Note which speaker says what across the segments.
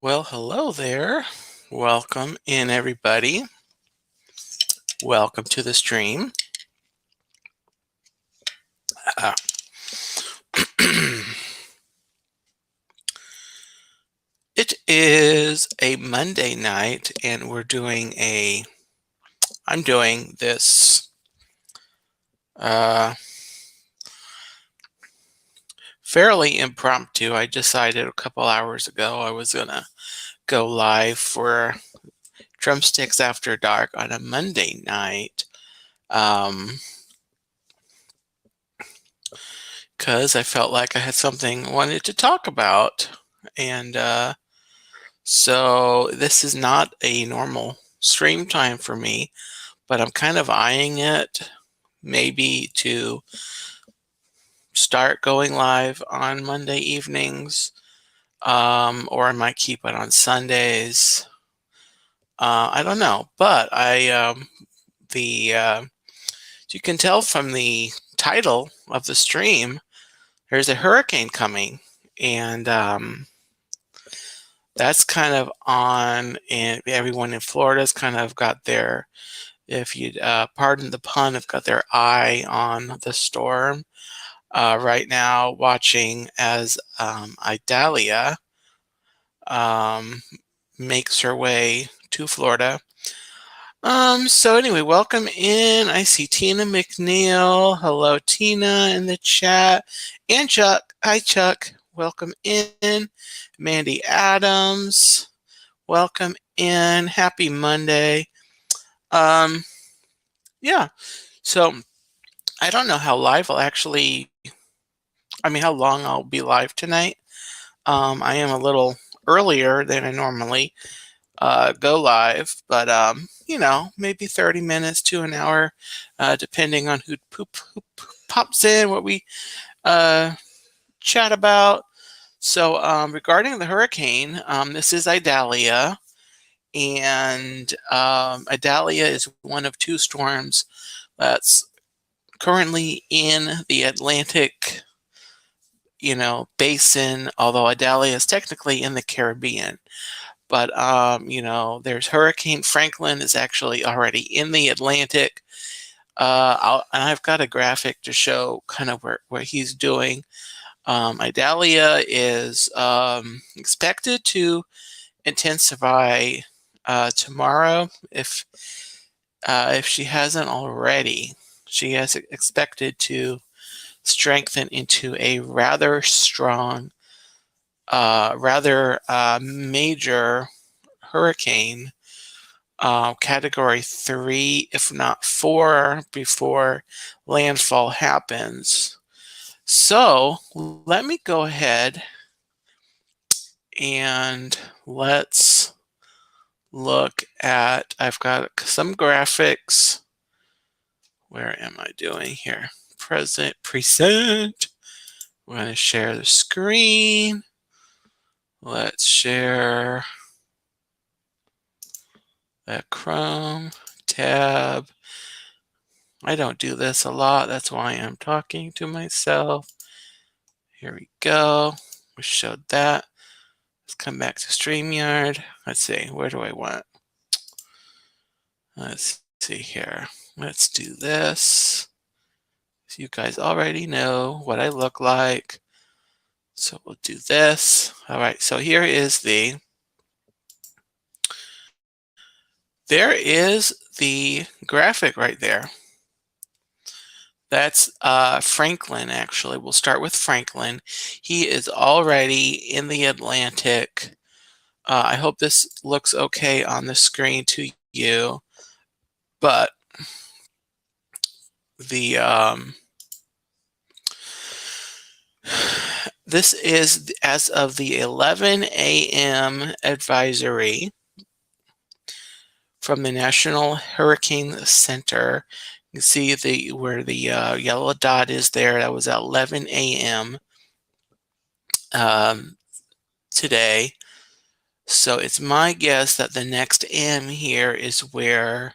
Speaker 1: Well, hello there. Welcome in, everybody. Welcome to the stream. Uh, it is a Monday night, and I'm doing this fairly impromptu. I decided a couple hours ago I was gonna go live for Drumsticks After Dark on a Monday night. Because I felt like I had something I wanted to talk about. And so this is not a normal stream time for me, but I'm kind of eyeing it maybe to start going live on Monday evenings, or I might keep it on Sundays. I don't know, but you can tell from the title of the stream, there's a hurricane coming, and that's kind of on, and everyone in Florida's kind of got their, if you pardon the pun, have got their eye on the storm right now, watching as Idalia makes her way to Florida. So anyway, welcome in. I see Tina McNeil. Hello, Tina, in the chat. And Chuck. Hi, Chuck. Welcome in. Mandy Adams. Welcome in. Happy Monday. Yeah. So I don't know how live how long I'll be live tonight. I am a little earlier than I normally go live, but maybe 30 minutes to an hour, depending on who pops in, what we chat about. So regarding the hurricane, this is Idalia, and Idalia is one of two storms that's currently in the Atlantic basin, although Idalia is technically in the Caribbean. But there's Hurricane Franklin is actually already in the Atlantic. And I've got a graphic to show kind of what he's doing. Idalia is expected to intensify tomorrow, if she hasn't already. She has expected to strengthen into a rather strong, rather major hurricane, category 3, if not 4, before landfall happens. So let me go ahead and let's look at, I've got some graphics. Where am I doing here? Present. We're going to share the screen. Let's share that Chrome tab. I don't do this a lot. That's why I'm talking to myself. Here we go. We showed that. Let's come back to StreamYard. Let's see. Where do I want? Let's see here. Let's do this. So you guys already know what I look like. So we'll do this. All right. So here is there is the graphic right there. That's Franklin, actually. We'll start with Franklin. He is already in the Atlantic. I hope this looks okay on the screen to you. But this is as of the 11 a.m. advisory from the National Hurricane Center. You can see where the yellow dot is there. That was at 11 a.m. Today. So it's my guess that the next M here is where,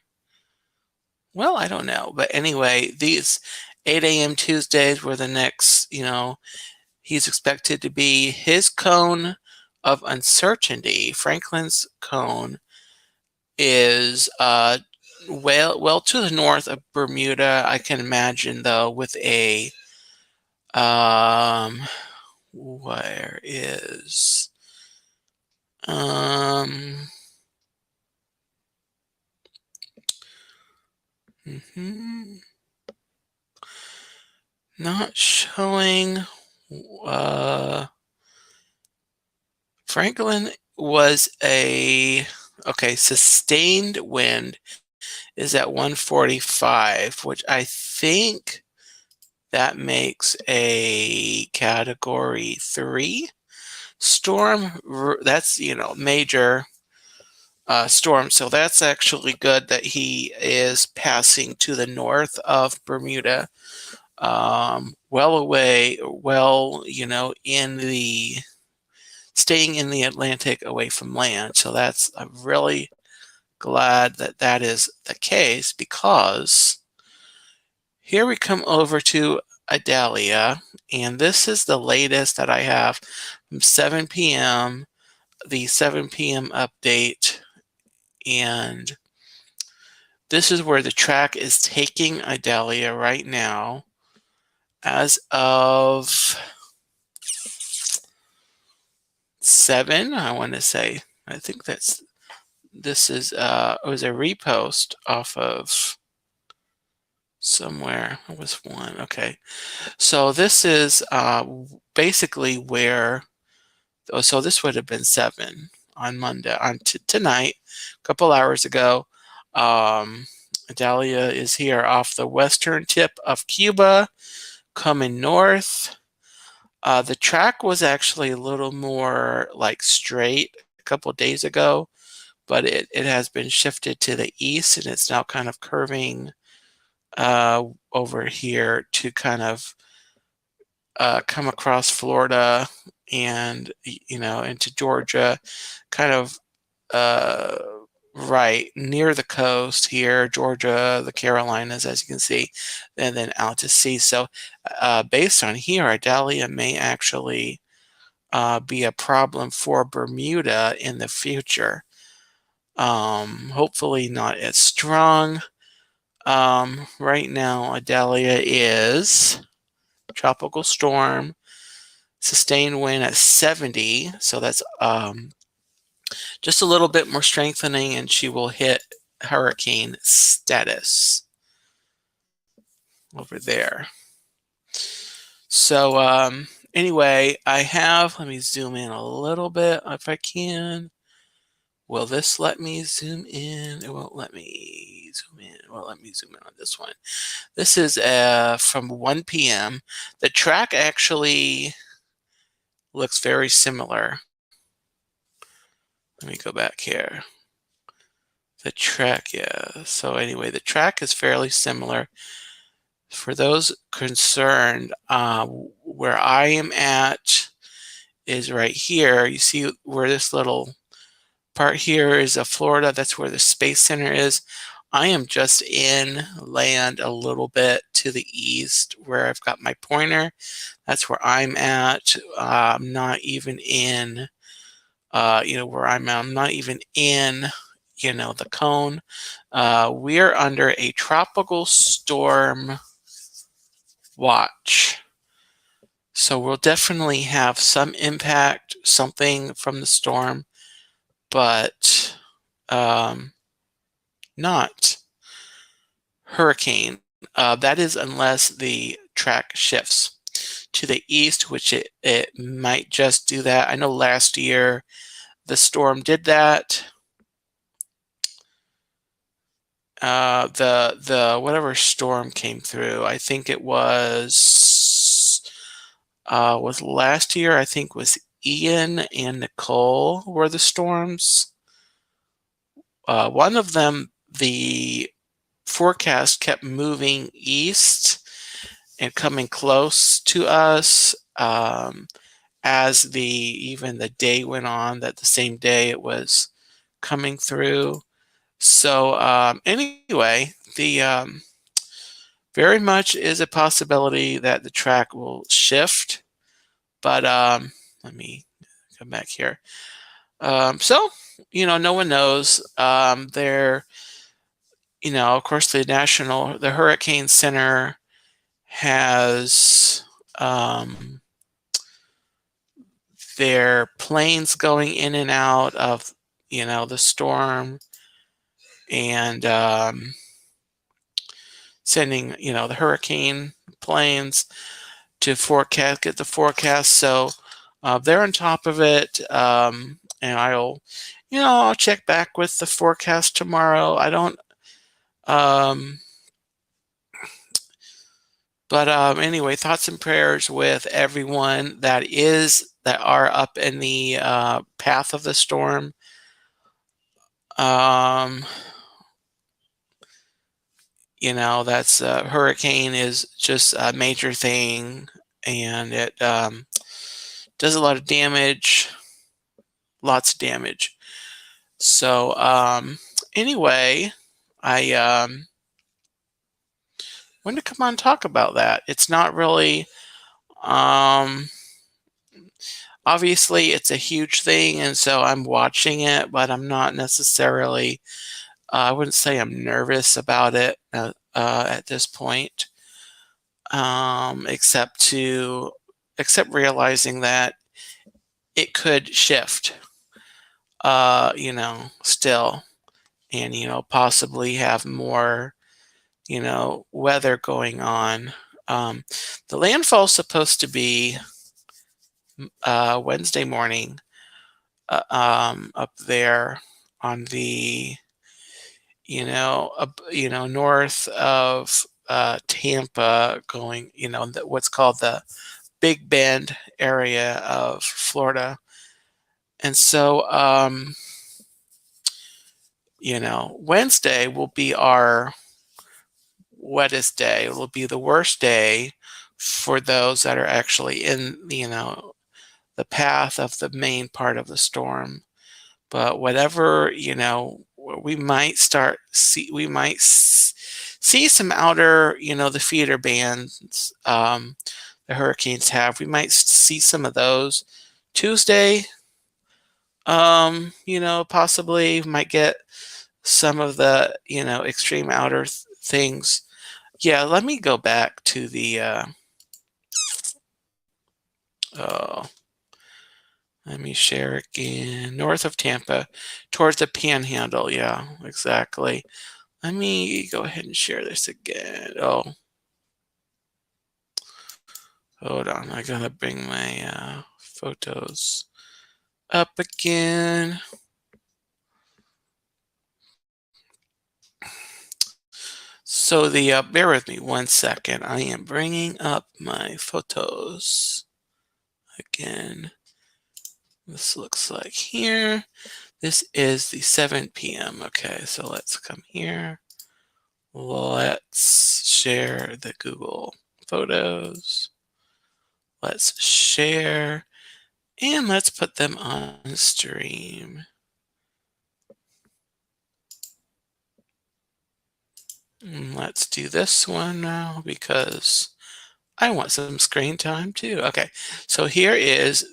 Speaker 1: well, I don't know. But anyway, these 8 a.m. Tuesdays were the next, he's expected to be, his cone of uncertainty. Franklin's cone is well to the north of Bermuda. I can imagine though with a where is not showing. Franklin was okay, sustained wind is at 145, which I think that makes a category 3 storm. That's, major storm. So that's actually good that he is passing to the north of Bermuda, well away, staying in the Atlantic away from land. So I'm really glad that that is the case, because here we come over to Idalia, and this is the latest that I have from 7 p.m., the 7 p.m. update, and this is where the track is taking Idalia right now as of 7, I want to say. I think this is it was a repost off of somewhere. It was one. Okay. So this is basically where, so this would have been 7 on Monday, on tonight, a couple hours ago. Idalia is here off the western tip of Cuba, coming north. The track was actually a little more like straight a couple days ago, but it has been shifted to the east, and it's now kind of curving over here to kind of come across Florida and, into Georgia, kind of right near the coast here, Georgia, the Carolinas, as you can see, and then out to sea. So based on here, Idalia may actually be a problem for Bermuda in the future. Hopefully not as strong. Right now, Idalia is tropical storm, sustained wind at 70, so that's just a little bit more strengthening, and she will hit hurricane status over there. So anyway, let me zoom in a little bit if I can. Will this let me zoom in? It won't let me zoom in. It won't let me zoom in on this one. This is from 1 p.m. The track actually looks very similar. Let me go back here. The track, yeah. So anyway, the track is fairly similar. For those concerned, where I am at is right here. You see where this little part here is Florida. That's where the Space Center is. I am just inland a little bit to the east where I've got my pointer. That's where I'm at. I'm not even in, where I'm at. I'm not even in, the cone. We're under a tropical storm watch. So we'll definitely have some impact, something from the storm, but not hurricane. That is unless the track shifts to the east, which it might just do that. I know last year the storm did that. The whatever storm came through, I think it was last year, I think was Ian and Nicole were the storms. One of them, the forecast kept moving east and coming close to us as even the day went on, that the same day it was coming through. So anyway, the very much is a possibility that the track will shift, but let me come back here. So, no one knows. Of course, the Hurricane Center has their planes going in and out of, the storm, and sending, the hurricane planes to get the forecast. So they're on top of it. And I'll check back with the forecast tomorrow. I don't, but anyway, thoughts and prayers with everyone that are up in the path of the storm. That's hurricane is just a major thing, and it does a lot of damage, lots of damage. So anyway, I wanted to come on and talk about that. It's not really, obviously it's a huge thing, and so I'm watching it, but I'm not necessarily, I wouldn't say I'm nervous about it at this point, except realizing that it could shift, still, and, possibly have more, weather going on. The landfall is supposed to be Wednesday morning, up there on the, north of Tampa, going, what's called the Big Bend area of Florida. And so, Wednesday will be our wettest day. It will be the worst day for those that are actually in, the path of the main part of the storm. But whatever, we might see some outer, the feeder bands the hurricanes have. We might see some of those. Tuesday, possibly might get some of the, extreme outer things. Yeah, let me go back to the, let me share again. North of Tampa, towards the Panhandle. Yeah, exactly. Let me go ahead and share this again. Oh, hold on. I gotta bring my photos up again. So bear with me 1 second. I am bringing up my photos again. This looks like here. This is the 7 p.m. Okay, so let's come here. Let's share the Google Photos. Let's share, and let's put them on stream. And let's do this one now because I want some screen time too. Okay, so here is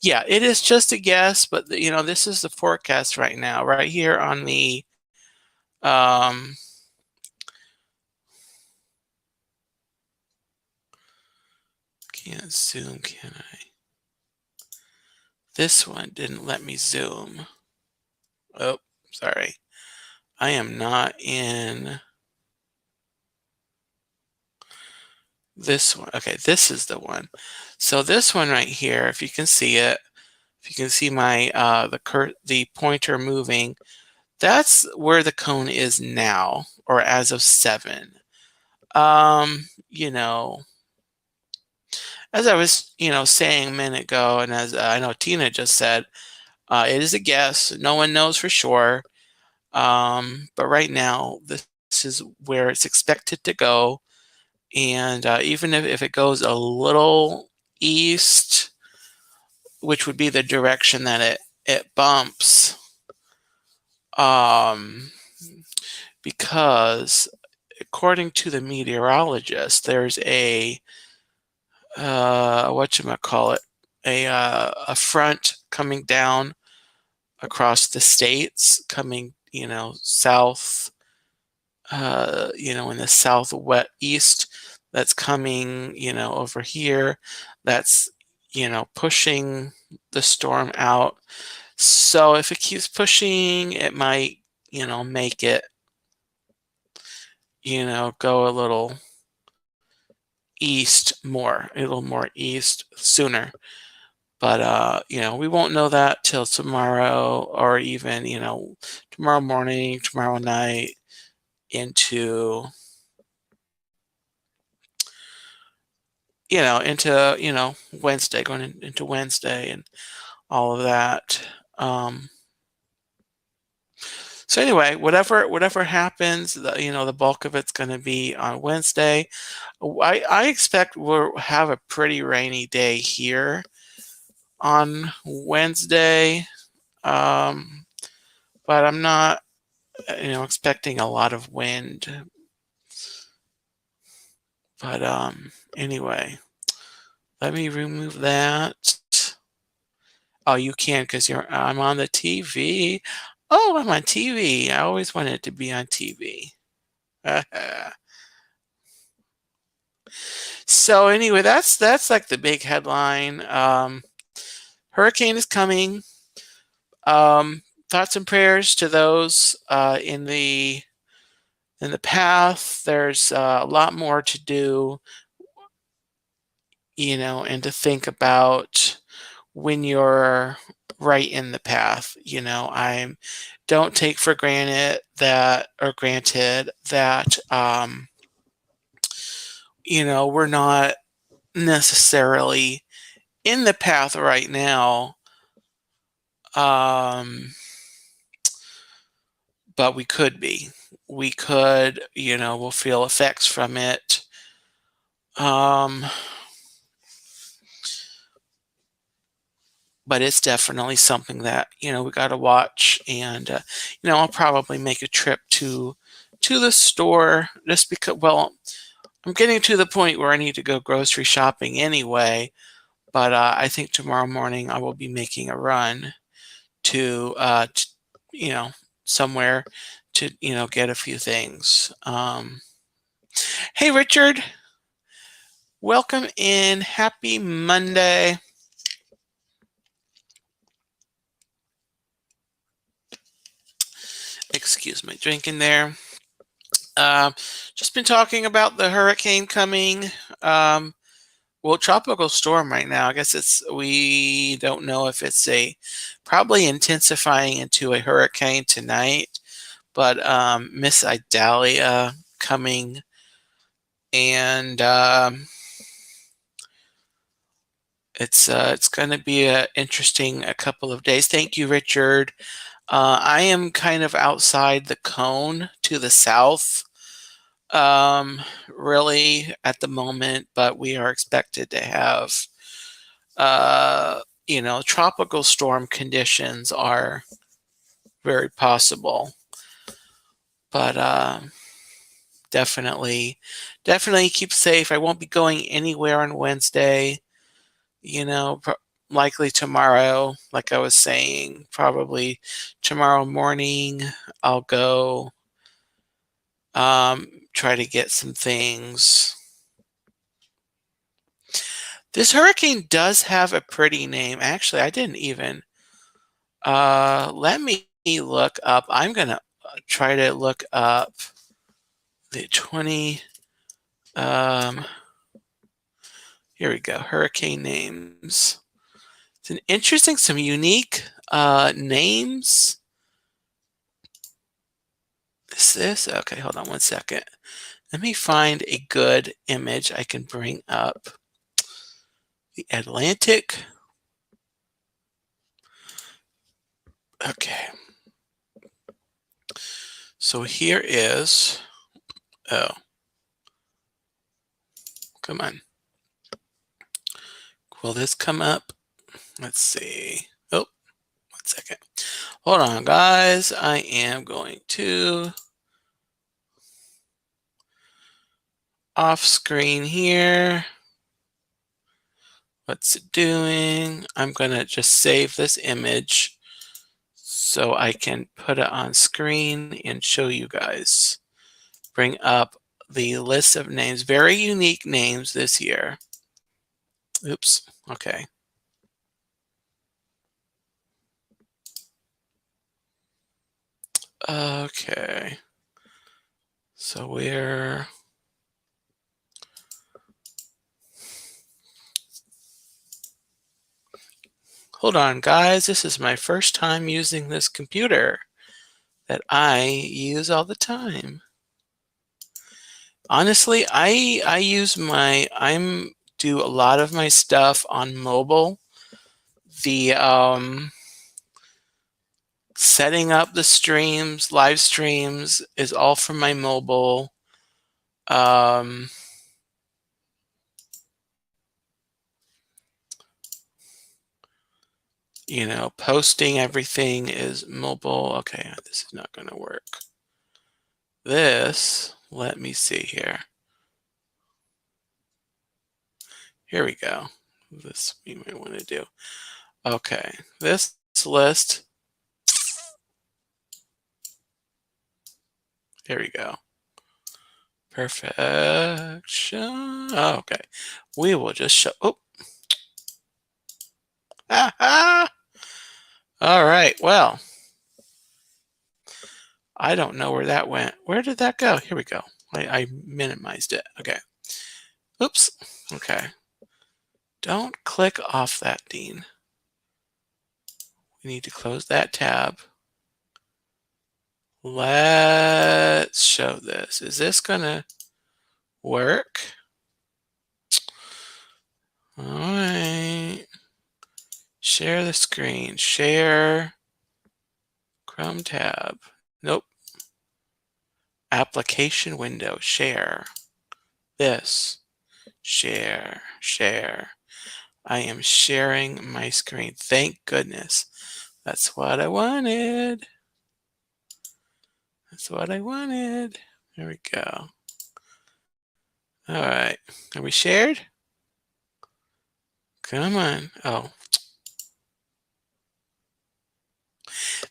Speaker 1: yeah, it is just a guess, but this is the forecast right now, right here on the, can't zoom, can I? This one didn't let me zoom. Oh, sorry. I am not in this one. Okay, this is the one. So this one right here, if you can see it, if you can see my the pointer moving, that's where the cone is now, or as of 7. As I was, saying a minute ago, and as I know Tina just said, it is a guess. No one knows for sure. But right now, this is where it's expected to go. And even if it goes a little east, which would be the direction that it bumps, because according to the meteorologist, there's a whatchamacallit, a front coming down across the states, coming, south, in the southwest east, that's coming, over here, that's, pushing the storm out. So if it keeps pushing, it might, make it, go a little a little more east sooner. But we won't know that till tomorrow, or even, tomorrow morning, tomorrow night, into Wednesday, into Wednesday and all of that. So anyway, whatever happens, the bulk of it's going to be on Wednesday. I expect we'll have a pretty rainy day here on Wednesday, but I'm not, expecting a lot of wind. But anyway, let me remove that. Oh, you can because I'm on the TV. Oh, I'm on TV. I always wanted to be on TV. So anyway, that's like the big headline. Hurricane is coming. Thoughts and prayers to those in the path. There's a lot more to do, and to think about when you're right in the path. I don't take for granted that, we're not necessarily in the path right now. But we could be. We could, we'll feel effects from it. But it's definitely something that, we got to watch. And, I'll probably make a trip to the store just because, well, I'm getting to the point where I need to go grocery shopping anyway. But I think tomorrow morning I will be making a run to somewhere to, get a few things. Hey, Richard, welcome in. Happy Monday. Excuse my drinking there. Just been talking about the hurricane coming. Well, tropical storm right now. I guess we don't know if it's probably intensifying into a hurricane tonight, but Miss Idalia coming, and it's going to be an interesting couple of days. Thank you, Richard. I am kind of outside the cone to the south, really at the moment, but we are expected to have, tropical storm conditions are very possible. But definitely keep safe. I won't be going anywhere on Wednesday. Likely tomorrow, like I was saying, probably tomorrow morning, I'll go try to get some things. This hurricane does have a pretty name. Actually, I didn't even. Let me look up. I'm going to try to look up the 20. Here we go. Hurricane names. It's an interesting, some unique names. Is this? Okay, hold on one second. Let me find a good image I can bring up. The Atlantic. Okay. So here is, oh, come on. Will this come up? Let's see. Oh, 1 second. Hold on, guys. I am going to off screen here. What's it doing? I'm going to just save this image so I can put it on screen and show you guys. Bring up the list of names, very unique names this year. Oops, okay. Okay. So hold on, guys. This is my first time using this computer that I use all the time. Honestly, I'm do a lot of my stuff on mobile. The setting up the streams, live streams is all from my mobile. You know, posting everything is mobile. Okay, this is not going to work. This, let me see here. Here we go. This we might want to do. Okay, this list. Here we go. Perfection. Oh, okay. We will just show. Oh. All right. Well, I don't know where that went. Where did that go? Here we go. I minimized it. Okay. Oops. Okay. Don't click off that, Dean. We need to close that tab. Let's show this. Is this going to work? All right. Share the screen. Share. Chrome tab. Nope. Application window. Share. This. Share. Share. I am sharing my screen. Thank goodness. That's what I wanted. That's what I wanted. There we go. All right. Are we shared? Come on. Oh.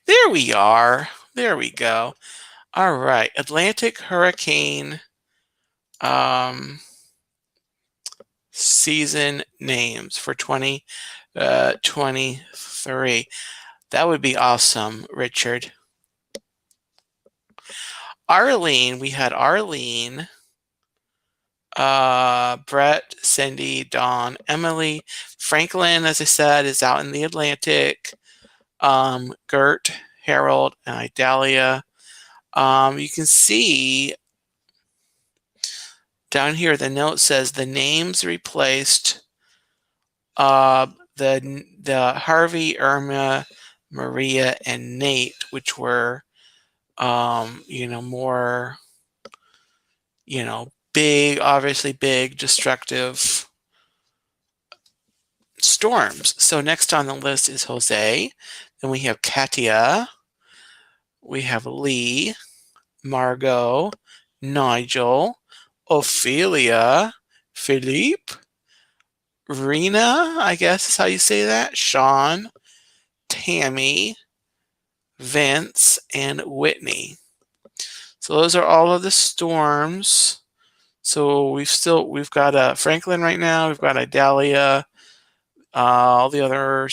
Speaker 1: There we are. There we go. All right. Atlantic hurricane season names for 2023. That would be awesome, Richard. Arlene, we had Arlene, Brett, Cindy, Dawn, Emily. Franklin, as I said, is out in the Atlantic. Gert, Harold, and Idalia. You can see down here the note says the names replaced the Harvey, Irma, Maria, and Nate, which were more big, obviously big, destructive storms. So next on the list is Jose. Then we have Katia. We have Lee, Margot, Nigel, Ophelia, Philippe, Rena, I guess is how you say that, Sean, Tammy, Vince, and Whitney. So those are all of the storms. So we've got Franklin right now. We've got Idalia. All the other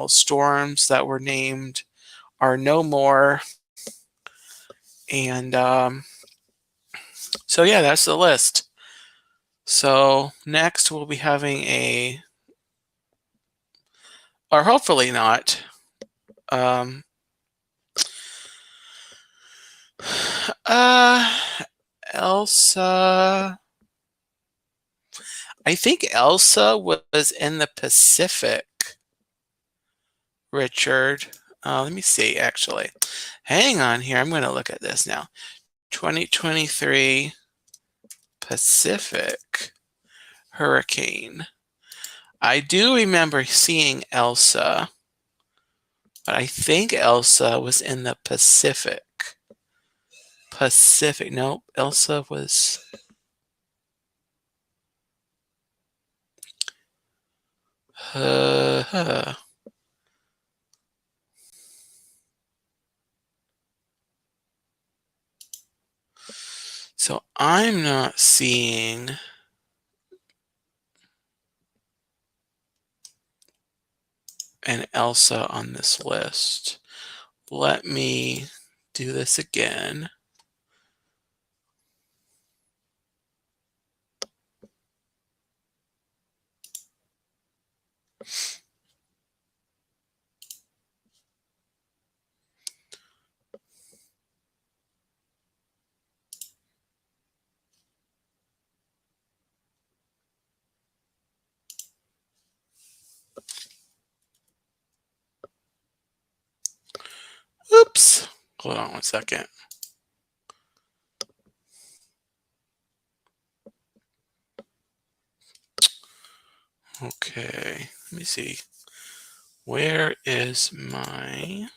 Speaker 1: storms that were named are no more. And so yeah, that's the list. So next we'll be having or hopefully not, Elsa. I think Elsa was in the Pacific, Richard. Let me see, actually. Hang on here. I'm going to look at this now. 2023 Pacific hurricane. I do remember seeing Elsa, but I think Elsa was in the Pacific. Nope, Elsa was... So I'm not seeing an Elsa on this list. Let me do this again. Oops. Hold on one second. Okay, let me see. Where is my...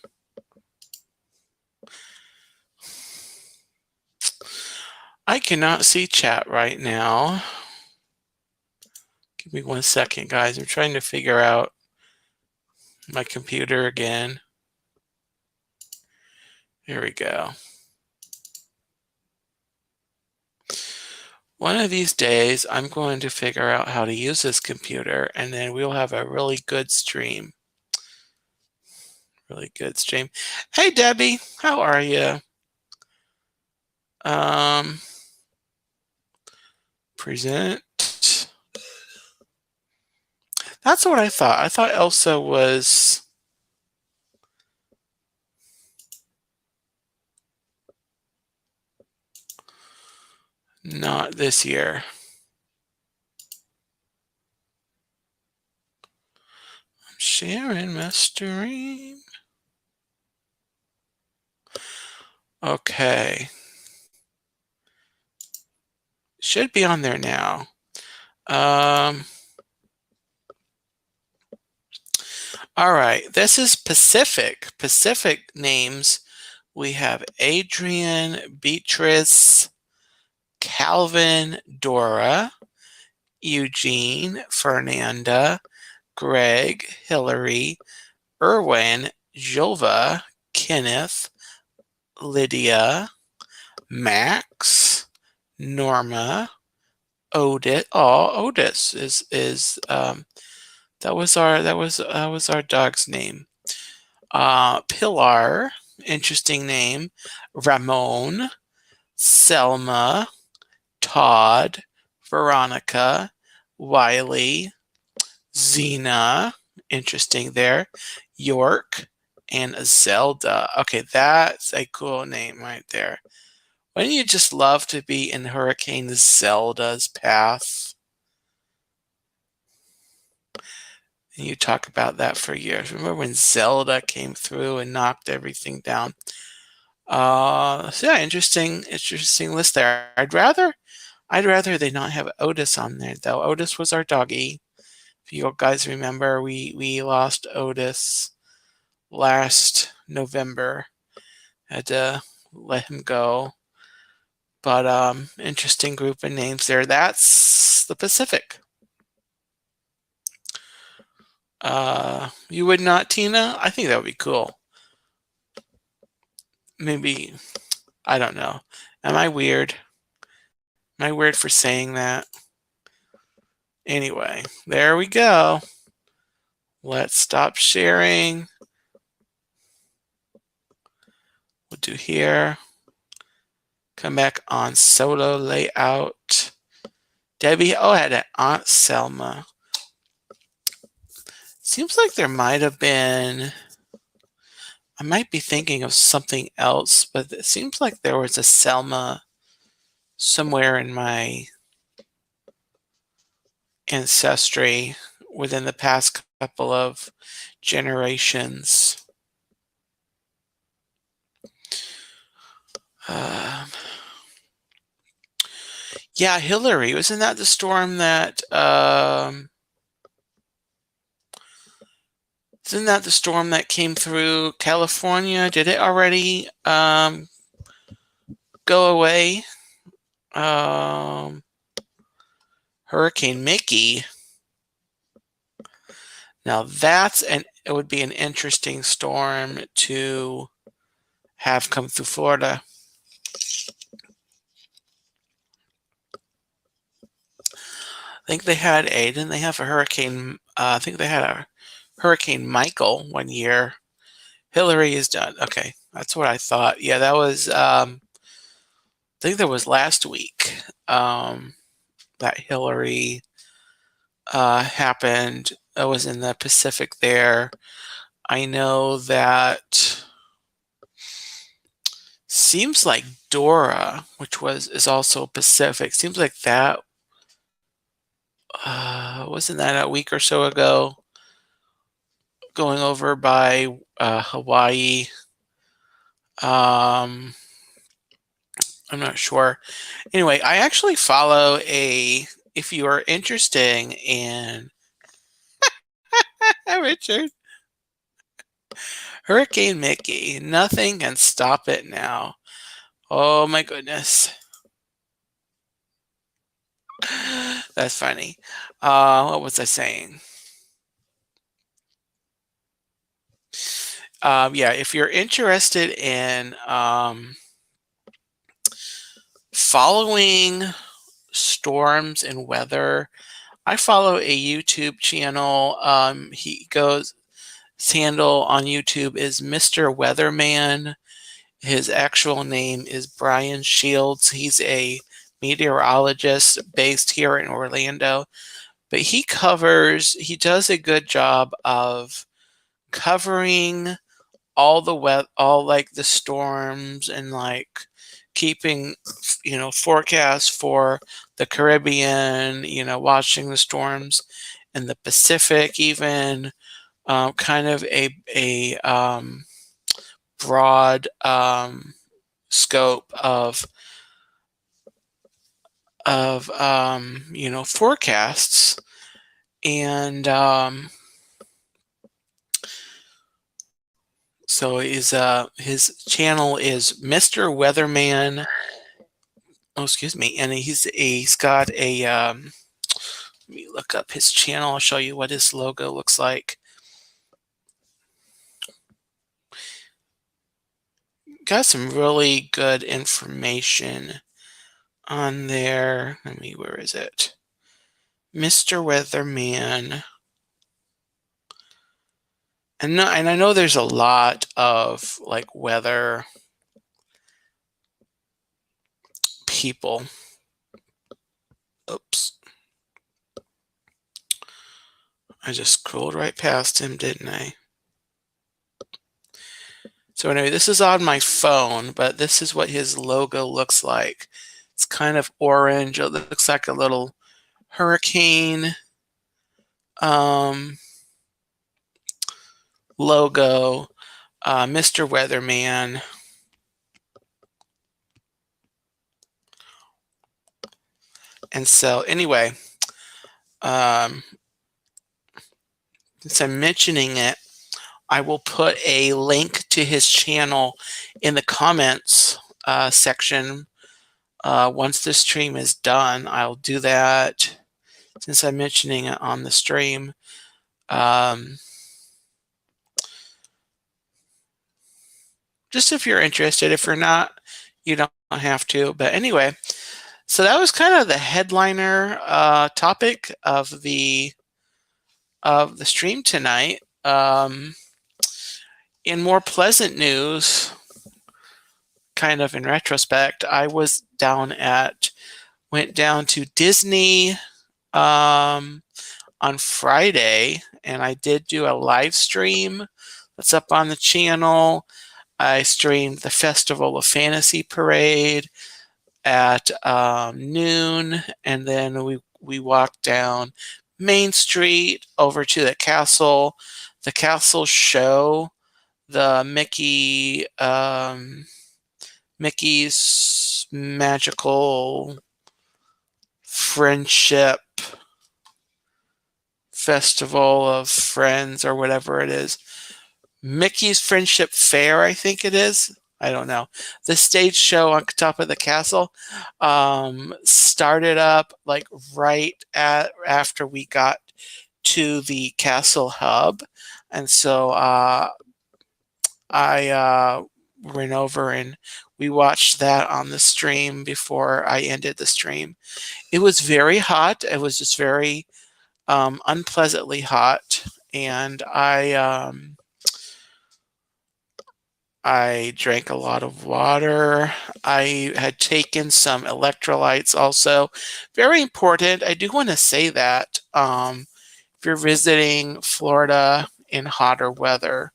Speaker 1: I cannot see chat right now. Give me 1 second, guys. I'm trying to figure out my computer again. Here we go. One of these days, I'm going to figure out how to use this computer, and then we'll have a really good stream. Really good stream. Hey, Debbie, how are you? Present. That's what I thought. I thought Elsa was... not this year. I'm sharing my stream. Okay. Should be on there now. All right, this is Pacific. Pacific names. We have Adrian, Beatrice, Calvin, Dora, Eugene, Fernanda, Greg, Hillary, Erwin, Jova, Kenneth, Lydia, Max, Norma, Otis. Oh, Otis is that was our dog's name. Pilar, interesting name. Ramon, Selma, Todd, Veronica, Wiley, Zena, interesting there. York, and Zelda. Okay, that's a cool name right there. Wouldn't you just love to be in Hurricane Zelda's path? And you talk about that for years. Remember when Zelda came through and knocked everything down? So yeah, interesting list there. I'd rather they not have Otis on there though. Otis was our doggy. If you guys remember, we lost Otis last November. Had to let him go. But interesting group of names there. That's the Pacific. You would not, Tina? I think that would be cool. Maybe, I don't know. Am I weird? Am I weird for saying that? Anyway, there we go. Let's stop sharing. We'll do here. Come back on solo layout. Debbie, oh, I had an Aunt Selma. Seems like there might have been, I might be thinking of something else, but it seems like there was a Selma somewhere in my ancestry within the past couple of generations. Yeah, Hillary, wasn't that the storm that isn't that the storm that came through California? Did it already go away? Hurricane Mickey. Now it would be an interesting storm to have come through Florida. I think they had didn't they have a hurricane? I think they had a Hurricane Michael one year. Hillary is done. Okay, that's what I thought. Yeah, that was, I think that was last week, that Hillary happened. That was in the Pacific there. I know that seems like Dora, which is also Pacific, seems like that wasn't that a week or so ago, going over by Hawaii. I'm not sure. Anyway, I actually follow if you are interested in Richard, Hurricane Mickey, nothing can stop it now. Oh my goodness. That's funny. What was I saying? Yeah, if you're interested in following storms and weather, I follow a YouTube channel. His handle on YouTube is Mr. Weatherman. His actual name is Brian Shields. He's a meteorologist based here in Orlando, but he does a good job of covering all like the storms and like keeping, forecasts for the Caribbean, watching the storms in the Pacific, even kind of a broad scope of forecasts. And so his channel is Mr. Weatherman. Oh, excuse me. And he's got a let me look up his channel. I'll show you what his logo looks like. Got some really good information on there. Where is it? Mr. Weatherman. And I know there's a lot of like weather people. Oops. I just scrolled right past him, didn't I? So anyway, this is on my phone, but this is what his logo looks like. It's kind of orange. It looks like a little hurricane logo. Mr. Weatherman. And so anyway, since I'm mentioning it, I will put a link to his channel in the comments section. Once the stream is done, I'll do that since I'm mentioning it on the stream. Just if you're interested. If you're not, you don't have to. But anyway, so that was kind of the headliner topic of the stream tonight. In more pleasant news, kind of in retrospect, I went down to Disney on Friday, and I did do a live stream that's up on the channel. I streamed the Festival of Fantasy Parade at noon, and then we walked down Main Street over to the castle. The castle show, the Mickey's Magical Friendship Festival of Friends, or whatever it is. Mickey's Friendship Fair, I think it is. I don't know. The stage show on top of the castle started up like right after we got to the Castle Hub, and so I went over and we watched that on the stream before I ended the stream. It was very hot. It was just very unpleasantly hot, and I drank a lot of water. I had taken some electrolytes also. Very important. I do want to say that if you're visiting Florida in hotter weather,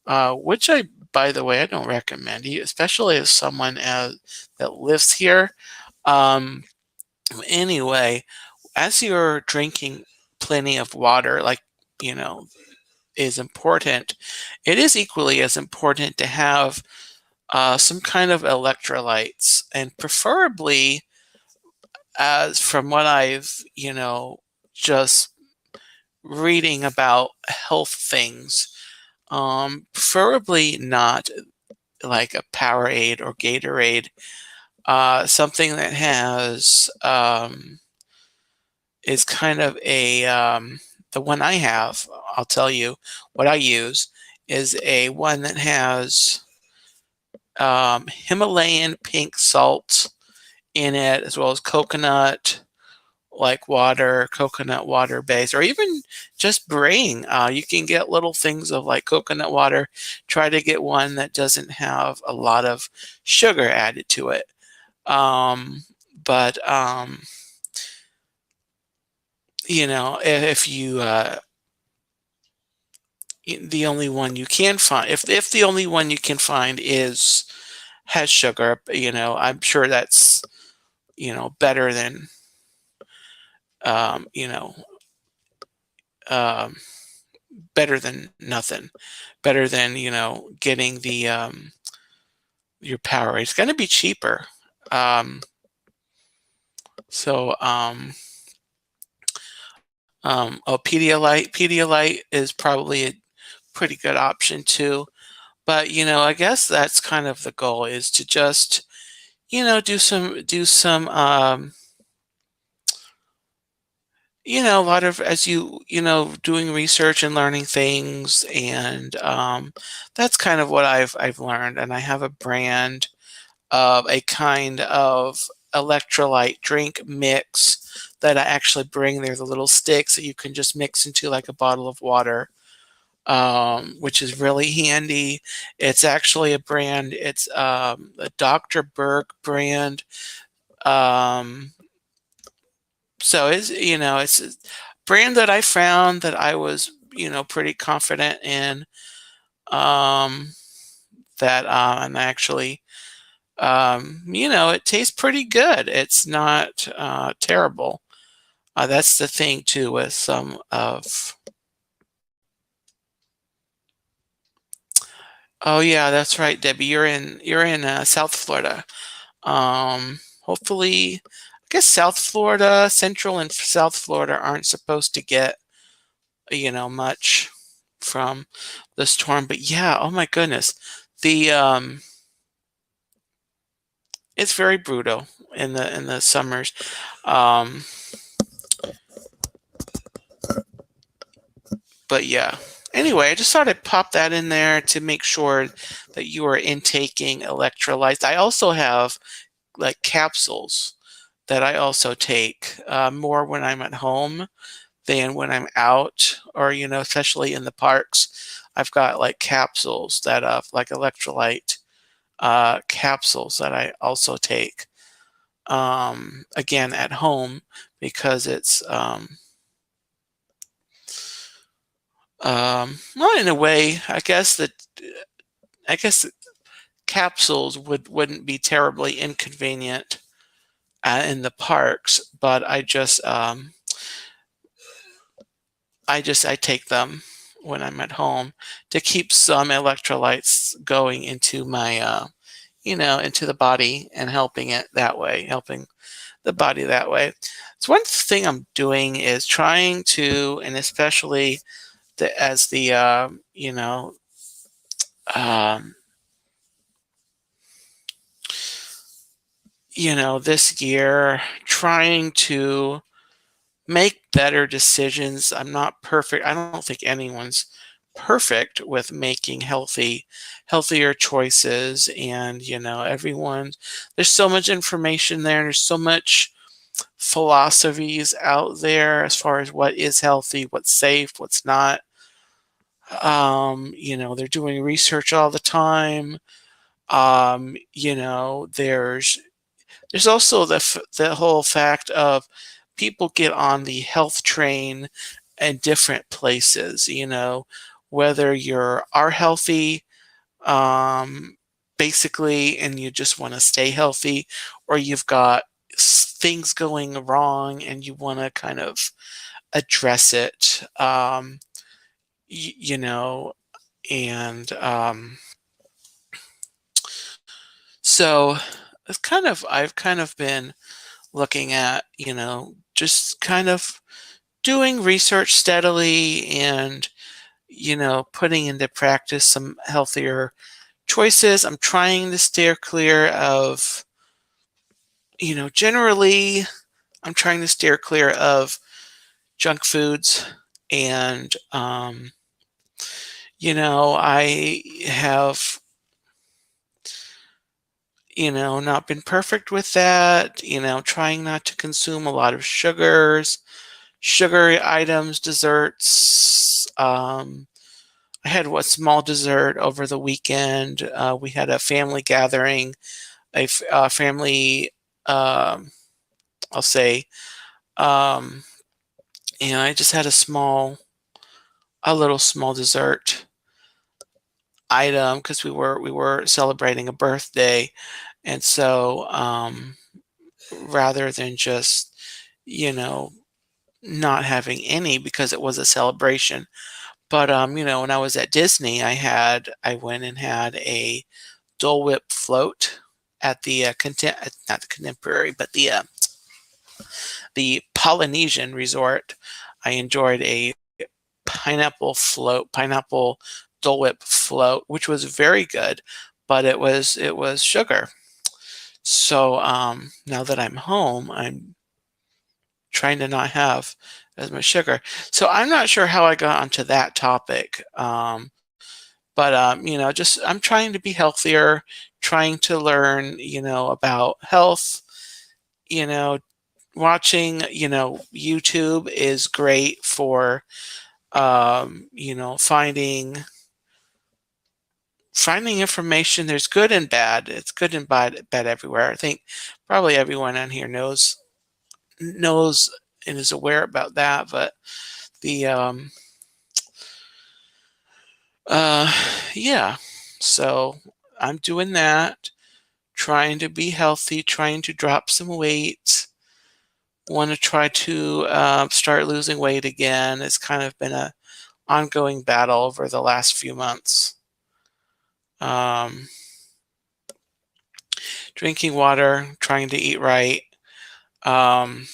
Speaker 1: which by the way, I don't recommend, especially as someone that lives here. Um, anyway, as you're drinking plenty of water, like, you know, is important, it is equally as important to have some kind of electrolytes, and preferably, as from what I've, just reading about health things, preferably not like a Powerade or Gatorade, something that has is kind of the one I have. I'll tell you what I use is a one that has Himalayan pink salt in it, as well as coconut like water, coconut water base, or even just brain. You can get little things of like coconut water. Try to get one that doesn't have a lot of sugar added to it. But if you the only one you can find, if the only one you can find has sugar, I'm sure that's better than um, you know um, better than nothing, better than getting the your Powerade. It's going to be cheaper. Um, so oh, Pedialyte is probably a pretty good option too. But I guess that's kind of the goal, is to just do some a lot of, as doing research and learning things, and that's kind of what I've learned. And I have a brand of a kind of electrolyte drink mix that I actually bring. There's the little sticks that you can just mix into like a bottle of water, which is really handy. It's actually a brand. It's a Dr. Berg brand. Um, so it's a brand that I found that I was pretty confident in. Um, that and actually it tastes pretty good. It's not terrible. That's the thing too with some of. Oh yeah, that's right, Debbie. You're in South Florida. Hopefully, I guess South Florida, Central and South Florida aren't supposed to get much from the storm. But yeah, oh my goodness, the it's very brutal in the summers. Um, but yeah. Anyway, I just thought I'd pop that in there to make sure that you are intaking electrolytes. I also have like capsules that I also take more when I'm at home than when I'm out, or especially in the parks. I've got like capsules that like electrolyte capsules that I also take again at home, because it's well, in a way, I guess capsules wouldn't be terribly inconvenient in the parks, but I take them when I'm at home to keep some electrolytes going into my into the body, and helping it that way, helping the body that way. So one thing I'm doing is trying to, and especially as the um, this year, trying to make better decisions. I'm not perfect. I don't think anyone's perfect with making healthier choices. And, everyone, there's so much information there, and there's so much philosophies out there as far as what is healthy, what's safe, what's not. They're doing research all the time. There's also the whole fact of people get on the health train in different places, whether are healthy, um, basically, and you just want to stay healthy, or you've got things going wrong and you want to kind of address it, y- you know, and so I've kind of been looking at, just kind of doing research steadily and, putting into practice some healthier choices. I'm trying to steer clear of, generally, I'm trying to steer clear of junk foods. And, I have, not been perfect with that, trying not to consume a lot of sugary items, desserts. I had one small dessert over the weekend. We had a family gathering, a family, I'll say, um, and I just had a little small dessert item because we were celebrating a birthday, and so rather than just, you know, not having any because it was a celebration. But when I was at Disney, I went and had a Dole Whip float at the not the Contemporary, but the Polynesian resort. I enjoyed a pineapple Dole Whip float, which was very good, but it was sugar. So now that I'm home, I'm trying to not have as much sugar. So I'm not sure how I got onto that topic. But just I'm trying to be healthier, trying to learn, about health. You know, watching, YouTube is great for, finding information. There's good and bad. It's good and bad everywhere. I think probably everyone on here knows and is aware about that. But the uh yeah, so I'm doing that, trying to be healthy, trying to drop some weight. Want to try to start losing weight again. It's kind of been a ongoing battle over the last few months. Um, Drinking water, trying to eat right. Um,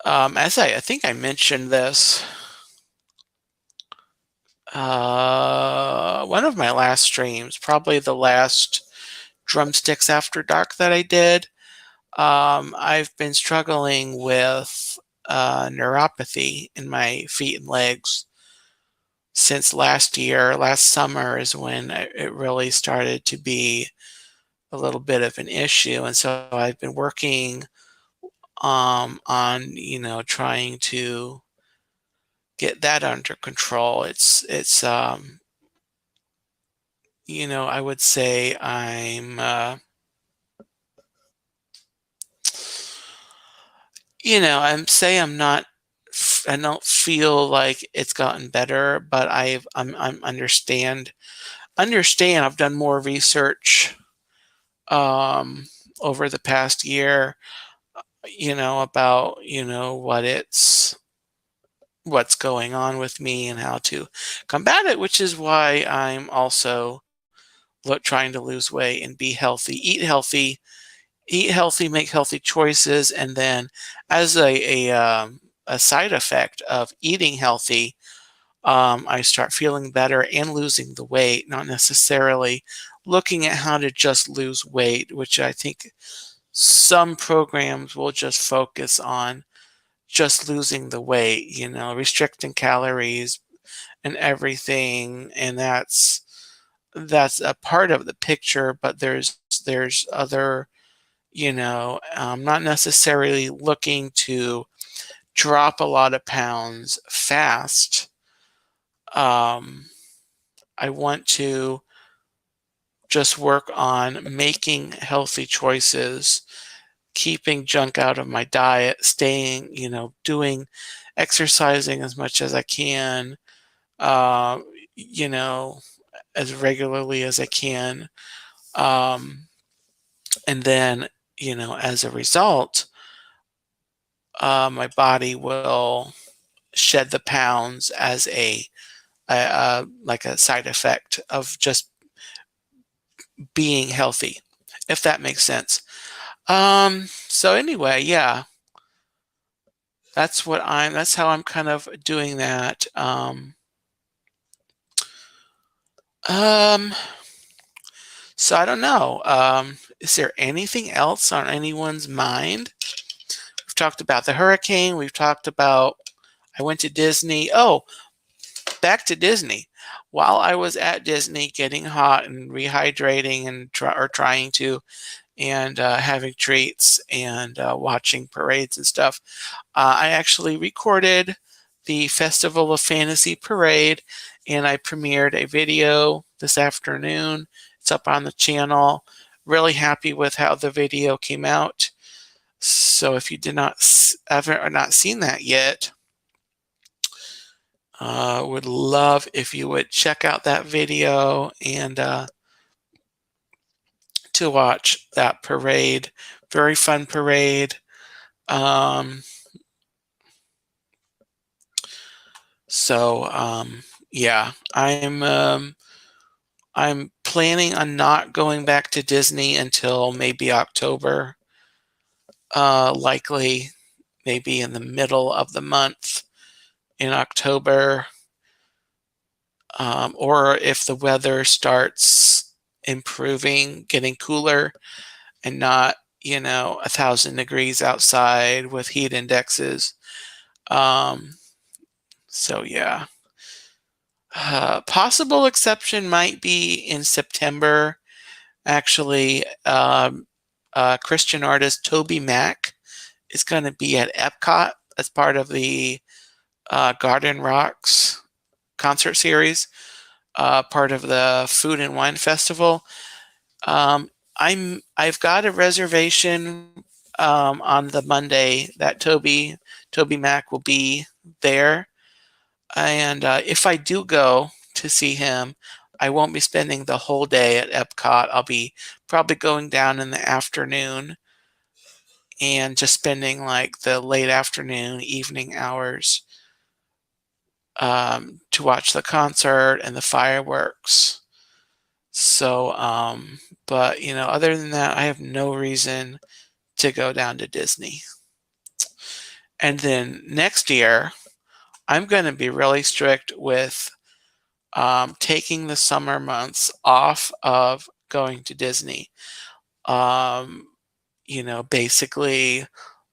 Speaker 1: as I think I mentioned this, one of my last streams, probably the last Drumsticks After Dark that I did, I've been struggling with neuropathy in my feet and legs since last year. Last summer is when it really started to be a little bit of an issue, and so I've been working on trying to get that under control. I would say I'm not. I don't feel like it's gotten better, but I'm understand. I've done more research um, over the past year, about what's going on with me and how to combat it, which is why I'm also trying to lose weight and be healthy, eat healthy, make healthy choices, and then as a side effect of eating healthy, I start feeling better and losing the weight, not necessarily looking at how to just lose weight, which I think some programs will just focus on just losing the weight, you know, restricting calories and everything, and that's a part of the picture, but there's other, you know, not necessarily looking to drop a lot of pounds fast. I want to just work on making healthy choices, keeping junk out of my diet, staying, you know, doing exercising as much as I can, uh, you know, as regularly as I can. Um, and then, you know, as a result, my body will shed the pounds as like a side effect of just being healthy, if that makes sense. So anyway, yeah, that's how I'm kind of doing that. Um, so I don't know. Is there anything else on anyone's mind? We've talked about the hurricane. We've talked about I went to Disney. Oh, back to Disney. While I was at Disney getting hot and rehydrating and trying to and having treats and watching parades and stuff, I actually recorded the Festival of Fantasy Parade, and I premiered a video this afternoon. It's up on the channel. Really happy with how the video came out. So if you did not ever or not seen that yet, would love if you would check out that video and to watch that parade. Very fun parade. Um, yeah, I'm planning on not going back to Disney until maybe October. Likely maybe in the middle of the month in October. Or if the weather starts improving, getting cooler and not, you know, 1,000 degrees outside with heat indexes. So yeah. Possible exception might be in September. Actually, Christian artist Toby Mac is going to be at Epcot as part of the Garden Rocks concert series, part of the Food and Wine Festival. I've got a reservation on the Monday that Toby Mac will be there. And if I do go to see him, I won't be spending the whole day at Epcot. I'll be probably going down in the afternoon and just spending like the late afternoon, evening hours to watch the concert and the fireworks. So, but you know, other than that, I have no reason to go down to Disney. And then next year, I'm going to be really strict with taking the summer months off of going to Disney. You know, basically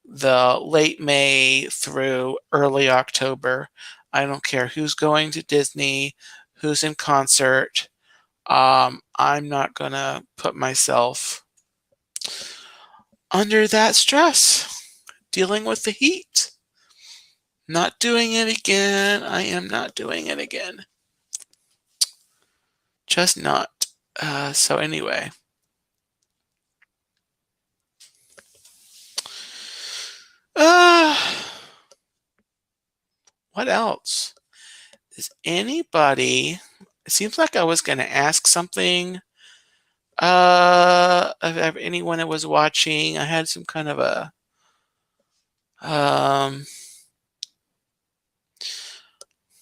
Speaker 1: the late May through early October. I don't care who's going to Disney, who's in concert. I'm not going to put myself under that stress, dealing with the heat. Not doing it again. I am not doing it again. Just not. So anyway. What else? Is anybody... It seems like I was going to ask something of anyone that was watching. I had some kind of a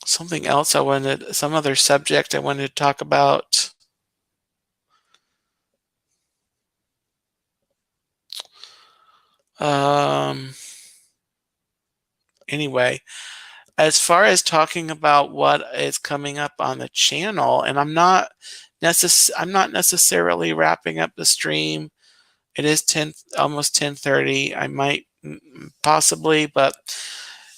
Speaker 1: something else I wanted, some other subject I wanted to talk about. Anyway, as far as talking about what is coming up on the channel, and I'm not necessarily wrapping up the stream It is almost 10:30. I might possibly, but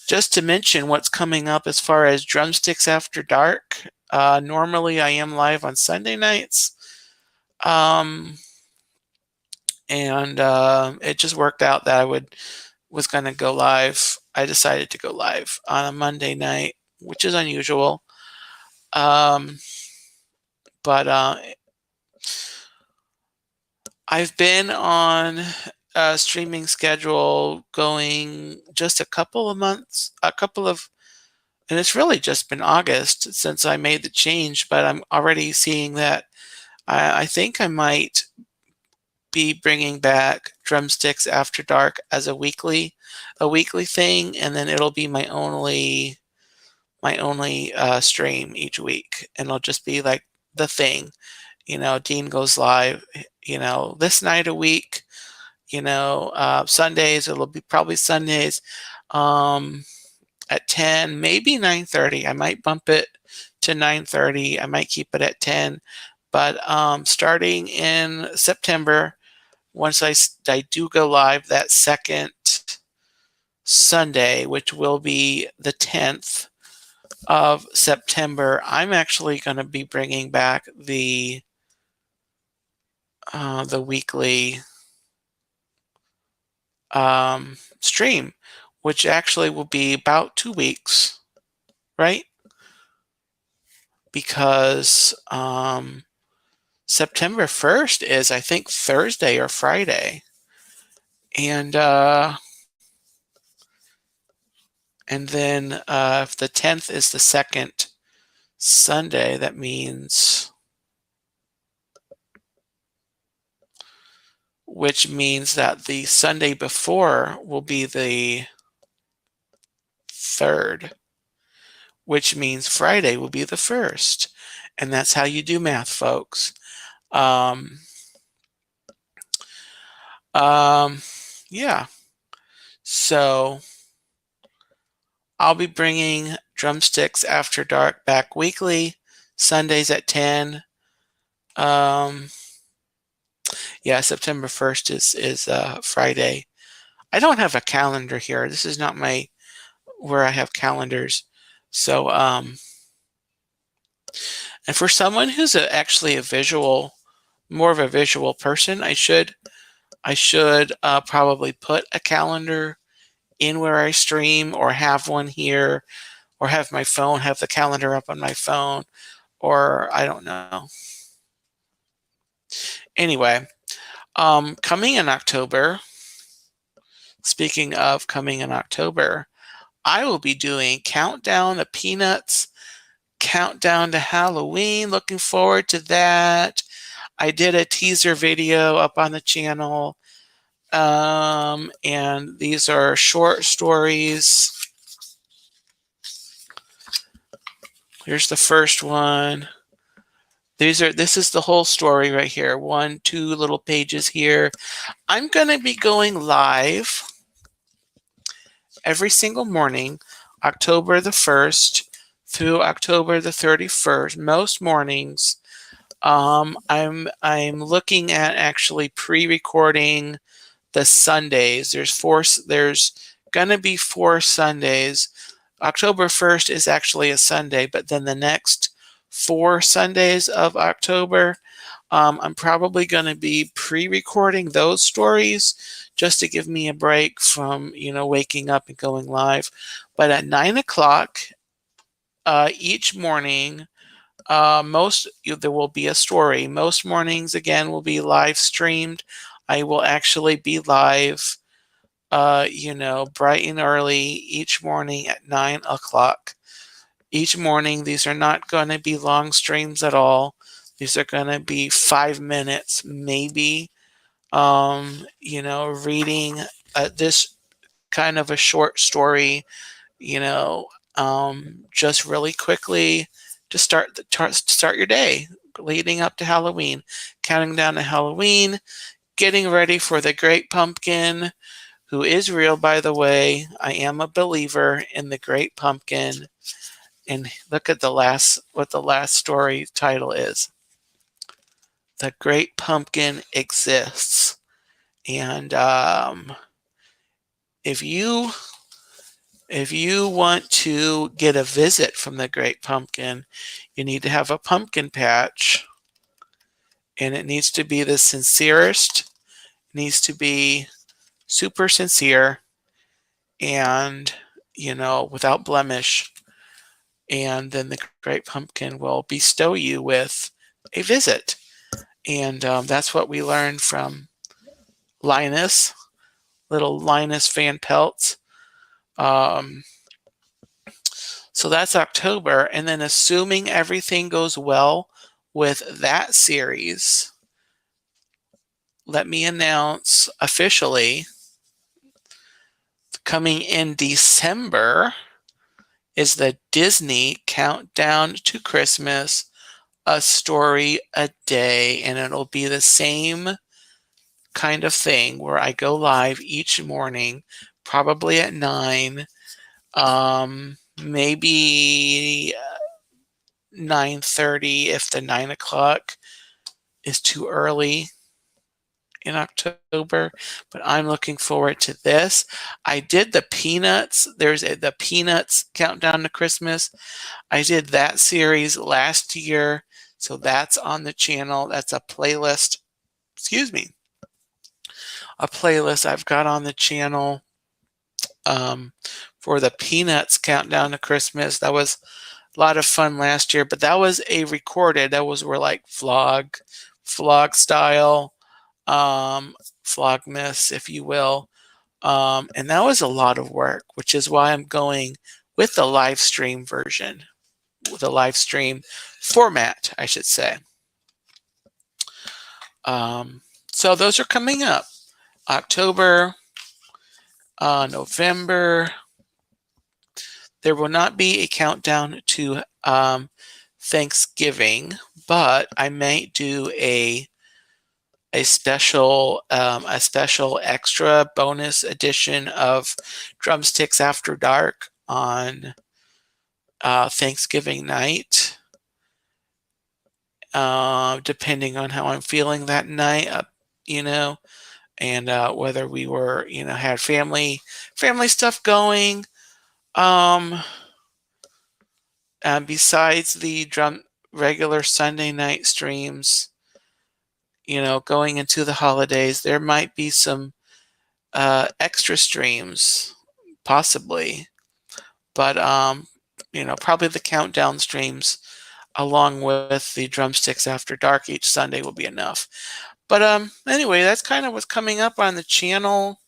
Speaker 1: just to mention what's coming up as far as Drumsticks After Dark. Normally I am live on Sunday nights. Um, and it just worked out that was going to go live. I decided to go live on a Monday night, which is unusual. Um, but I've been on a streaming schedule going just a couple of months, and it's really just been August since I made the change, but I'm already seeing that I think I might be bringing back Drumsticks After Dark as a weekly thing, and then it'll be my only stream each week, and it'll just be like the thing. Dean goes live, this night a week. Sundays, it'll be probably Sundays at 10, maybe 9:30. I might bump it to 9:30. I might keep it at 10. But starting in September, once I do go live that second Sunday, which will be the 10th of September, I'm actually going to be bringing back the weekly stream, which actually will be about 2 weeks, right? Because September 1st is, I think, Thursday or Friday. And then if the 10th is the second Sunday, that means, which means that the Sunday before will be the 3rd, which means Friday will be the 1st. And that's how you do math, folks. Yeah. So I'll be bringing Drumsticks After Dark back weekly, Sundays at 10. Yeah, September 1st is Friday. I don't have a calendar here. This is not where I have calendars. So, and for someone who's actually more of a visual person, I should probably put a calendar in where I stream, or have one here, or have the calendar up on my phone, or I don't know. Anyway, coming in October, speaking of coming in October, I will be doing Countdown to Peanuts, Countdown to Halloween. Looking forward to that. I did a teaser video up on the channel, and these are short stories. Here's the first one. This is the whole story right here. 1, 2 little pages here. I'm going to be going live every single morning, October the 1st through October the 31st. Most mornings, I'm looking at actually pre-recording the Sundays. There's gonna be 4 Sundays. October 1st is actually a Sunday, but then the next 4 Sundays of October, I'm probably going to be pre-recording those stories just to give me a break from, waking up and going live. But at 9 o'clock each morning, there will be a story. Most mornings, again, will be live streamed. I will actually be live, bright and early each morning at 9 o'clock. Each morning, these are not going to be long streams at all. These are going to be 5 minutes, maybe, reading this kind of a short story, just really quickly to start your day leading up to Halloween, counting down to Halloween, getting ready for the Great Pumpkin, who is real, by the way. I am a believer in the Great Pumpkin. And look at what the last story title is. The Great Pumpkin Exists. And if you want to get a visit from the Great Pumpkin, you need to have a pumpkin patch, and it needs to be the sincerest. It needs to be super sincere and, without blemish. And then the Great Pumpkin will bestow you with a visit. And that's what we learned from Linus, little Linus Van Pelt. Um, so that's October. And then, assuming everything goes well with that series, let me announce officially, coming in December is the Disney Countdown to Christmas, a story a day. And it'll be the same kind of thing where I go live each morning, probably at 9, maybe 9:30 if the 9 o'clock is too early in October, but I'm looking forward to this. I did the Peanuts. The Peanuts Countdown to Christmas. I did that series last year, so that's on the channel. That's a playlist. Excuse me. A playlist I've got on the channel for the Peanuts Countdown to Christmas. That was a lot of fun last year, but that was a recorded. That was were like vlog style, vlogmas, if you will. And that was a lot of work, which is why I'm going with the live stream version, with a live stream format, I should say. So those are coming up. October, November. There will not be a countdown to Thanksgiving, but I might do a special extra bonus edition of Drumsticks After Dark on Thanksgiving night, depending on how I'm feeling that night, and whether we were, had family stuff going. Besides the regular Sunday night streams, going into the holidays, there might be some extra streams, possibly, but probably the countdown streams along with the Drumsticks After Dark each Sunday will be enough. But anyway, that's kind of what's coming up on the channel.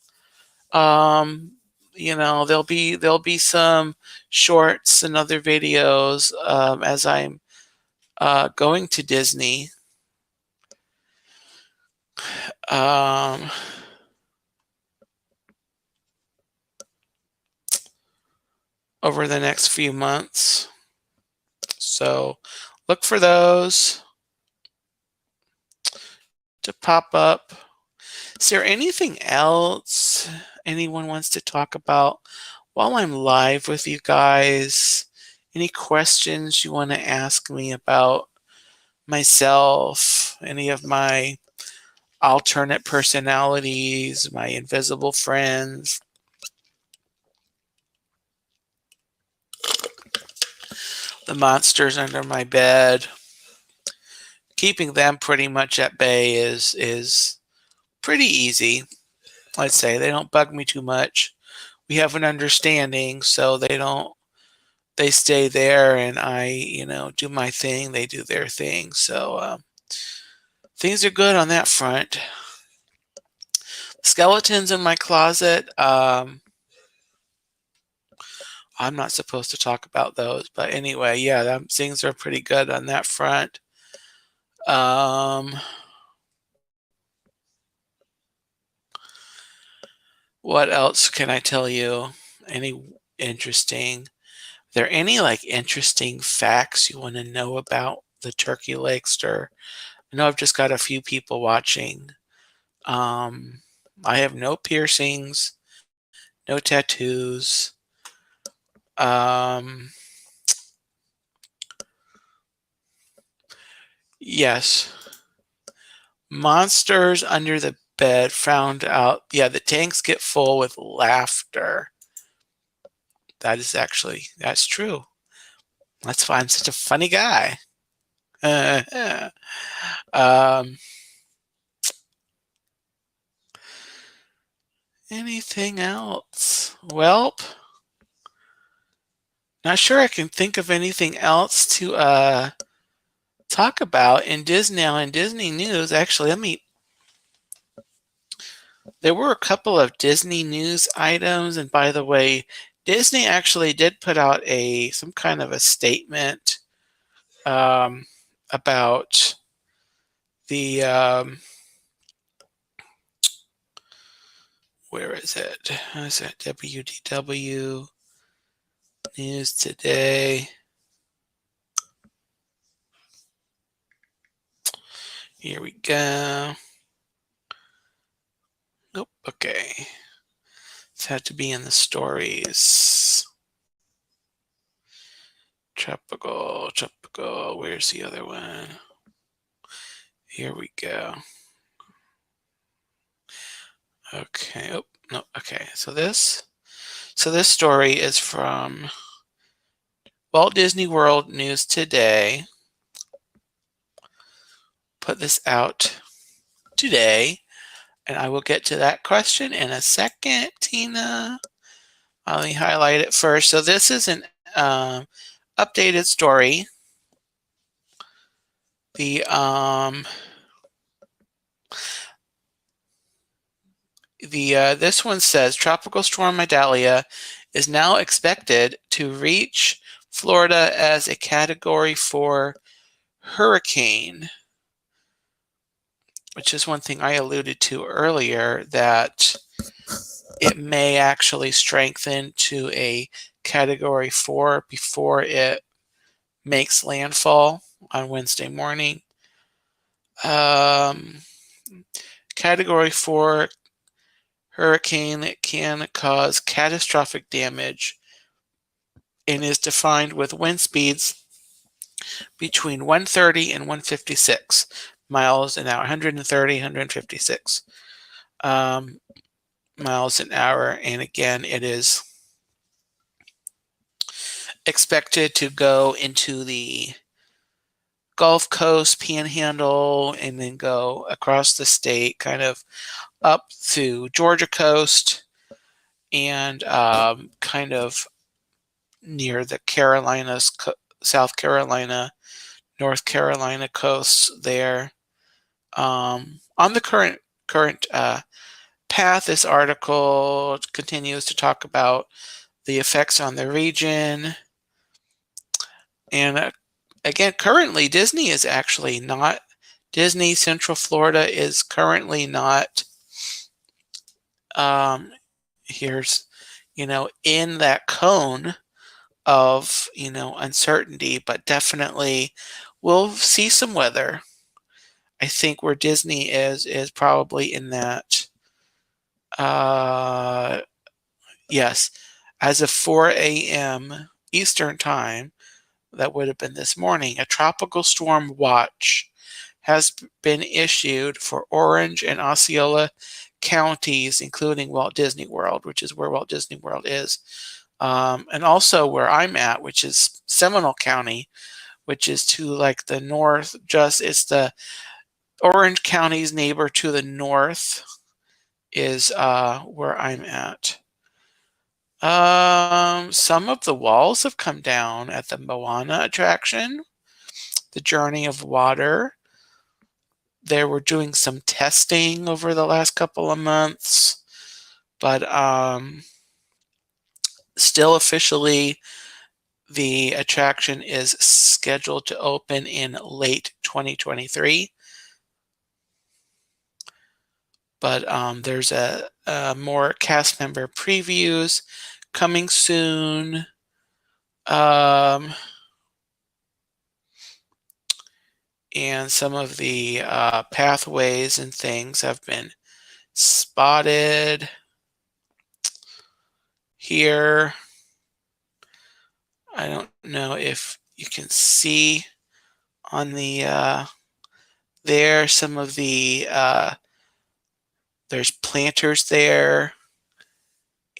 Speaker 1: There'll be some shorts and other videos as I'm going to Disney. Over the next few months. So look for those to pop up. Is there anything else anyone wants to talk about while I'm live with you guys? Any questions you want to ask me about myself, any of my alternate personalities, my invisible friends? The monsters under my bed. Keeping them pretty much at bay is pretty easy. I'd say they don't bug me too much. We have an understanding, so they stay there, and I, do my thing. They do their thing. So things are good on that front. Skeletons in my closet. I'm not supposed to talk about those, but anyway, yeah, things are pretty good on that front. What else can I tell you? Any interesting? Are there any interesting facts you want to know about the Turkey Legster? I know I've just got a few people watching. I have no piercings, no tattoos. Yes. Monsters under the bed found out. Yeah, the tanks get full with laughter. That's true. That's why I'm such a funny guy. um, anything else? Welp, not sure I can think of anything else to talk about in Disney now. In Disney news. Actually, there were a couple of Disney news items, and by the way, Disney actually did put out some kind of a statement about the where is it? Is that WDW News Today? Here we go. Nope. Okay. It's had to be in the stories. Tropical. Where's the other one? Here we go. Okay. Oh, no. Okay. So this story is from Walt Disney World News Today. Put this out today, and I will get to that question in a second, Tina. Let me highlight it first. So this is an updated story. This one says Tropical Storm Idalia is now expected to reach Florida as a Category 4 hurricane, which is one thing I alluded to earlier, that it may actually strengthen to a Category 4 before it makes landfall on Wednesday morning. Category 4 hurricane can cause catastrophic damage and is defined with wind speeds between 130 and 156 miles an hour, 130, 156 miles an hour. And again, it is expected to go into the Gulf Coast, Panhandle, and then go across the state, kind of up to Georgia coast, and kind of near the Carolinas, South Carolina, North Carolina coasts there. On the current path, this article continues to talk about the effects on the region. And again, currently Disney Central Florida is currently not here's in that cone of uncertainty, but definitely we'll see some weather. I think where Disney is probably in that yes, as of 4 a.m. Eastern time, that would have been this morning, a tropical storm watch has been issued for Orange and Osceola counties, including Walt Disney World, which is where Walt Disney World is, and also where I'm at, which is Seminole County, which is to like the north. It's the Orange County's neighbor to the north is where I'm at. Some of the walls have come down at the Moana attraction, the Journey of Water. They were doing some testing over the last couple of months, but still officially the attraction is scheduled to open in late 2023. But there's a more cast member previews coming soon. And some of the pathways and things have been spotted here. I don't know if you can see on the there some of the There's planters there,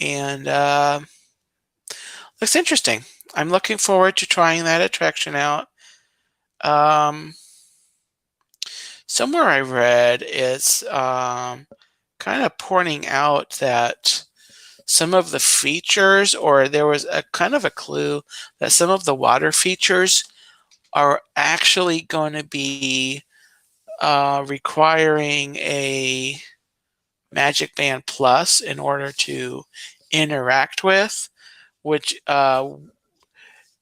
Speaker 1: and looks interesting. I'm looking forward to trying that attraction out. Um, Somewhere I read it's kind of pointing out that some of the features, or there was a kind of a clue that some of the water features are actually going to be requiring a Magic Band Plus in order to interact with, which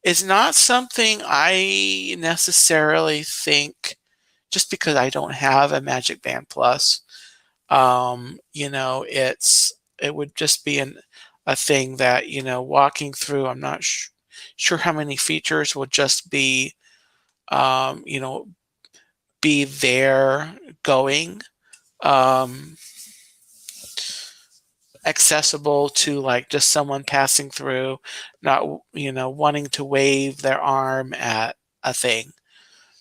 Speaker 1: is not something I necessarily think, just because I don't have a Magic Band Plus. You know, it would just be a thing that, you know, walking through, I'm not sure how many features will just be, you know, be there going, um, accessible to like just someone passing through, not, you know, wanting to wave their arm at a thing.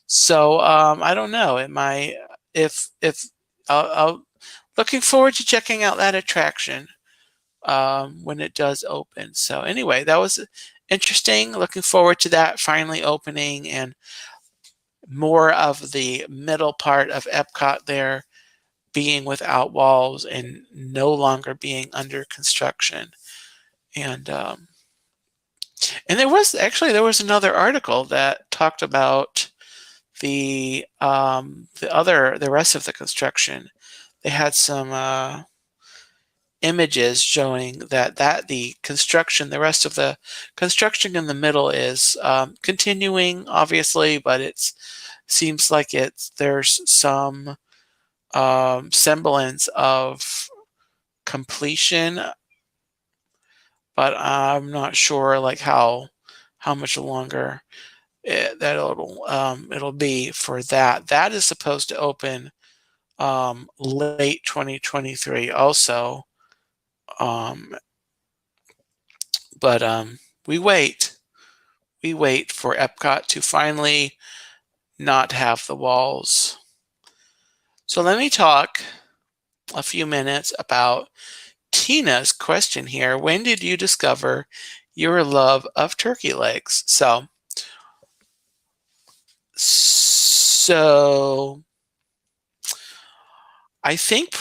Speaker 1: So I don't know. It might, if I'll looking forward to checking out that attraction when it does open. So anyway, that was interesting. Looking forward to that finally opening and more of the middle part of Epcot there being without walls and no longer being under construction. And there was another article that talked about the rest of the construction. They had some images showing that the construction, the rest of the construction in the middle is continuing, obviously, but it seems like there's some semblance of completion, but I'm not sure like how much longer that it'll be for that. That is supposed to open late 2023 also. Um, but we wait. We wait for Epcot to finally not have the walls. So let me talk a few minutes about Tina's question here. When did you discover your love of turkey legs? So I think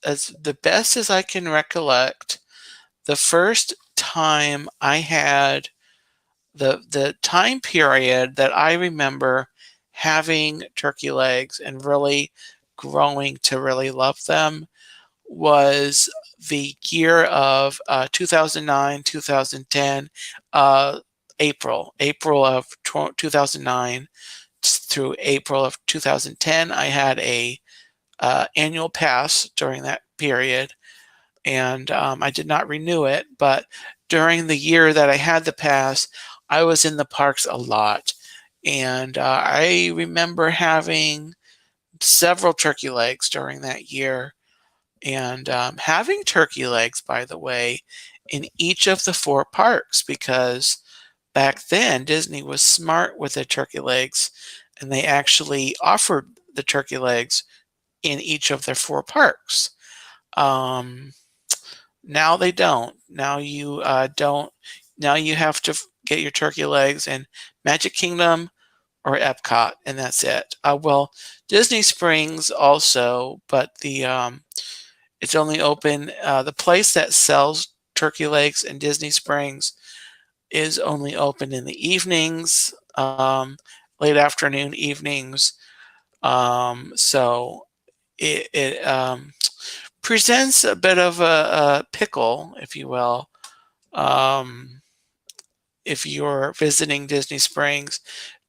Speaker 1: as the best as I can recollect, the first time I had the time period that I remember having turkey legs and really growing to really love them was the year of 2009, 2010, April of 2009 through April of 2010. I had a annual pass during that period, and I did not renew it. But during the year that I had the pass, I was in the parks a lot, and I remember having several turkey legs during that year. And having turkey legs, by the way, in each of the four parks, because back then Disney was smart with the turkey legs, and they actually offered the turkey legs in each of their four parks. Now they don't. Now you don't. Now you have to get your turkey legs in Magic Kingdom or Epcot, and that's it. Well, Disney Springs also, but it's only open. The place that sells turkey legs in Disney Springs is only open in the evenings, late afternoon evenings. So it presents a bit of a pickle, if you will, um, if you're visiting Disney Springs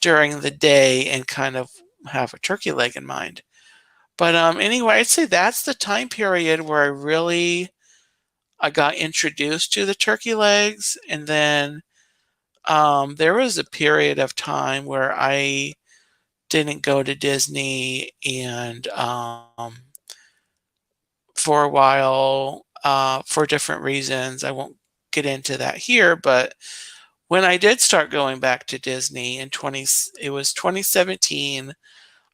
Speaker 1: during the day and kind of have a turkey leg in mind. But anyway, I'd say that's the time period where I got introduced to the turkey legs, and then there was a period of time where I didn't go to Disney, and for a while, for different reasons. I won't get into that here, but when I did start going back to Disney it was 2017.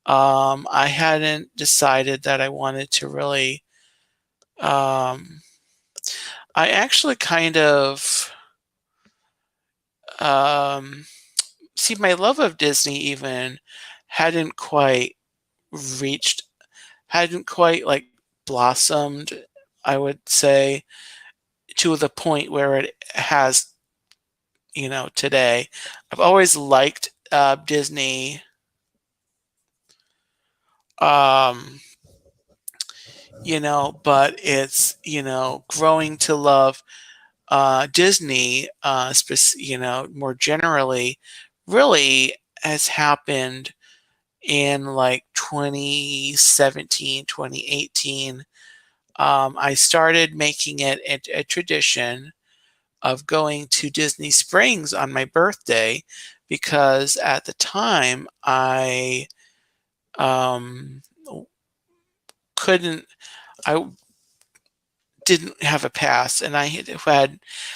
Speaker 1: I hadn't decided that I wanted to really Um, I actually kind of um, see my love of Disney even hadn't quite reached, hadn't quite like blossomed, I would say, to the point where it has, today. I've always liked Disney. Um, but it's, growing to love Disney, more generally, really has happened in like 2017, 2018. I started making it a tradition of going to Disney Springs on my birthday because at the time um, couldn't, I didn't have a pass, and I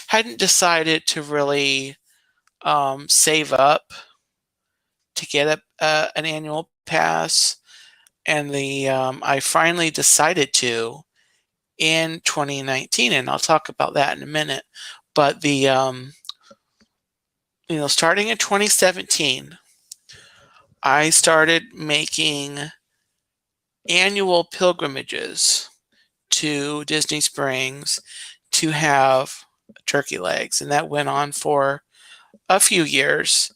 Speaker 1: hadn't decided to really save up to get an annual pass, and I finally decided to in 2019, and I'll talk about that in a minute. But starting in 2017, I started making annual pilgrimages to Disney Springs to have turkey legs, and that went on for a few years.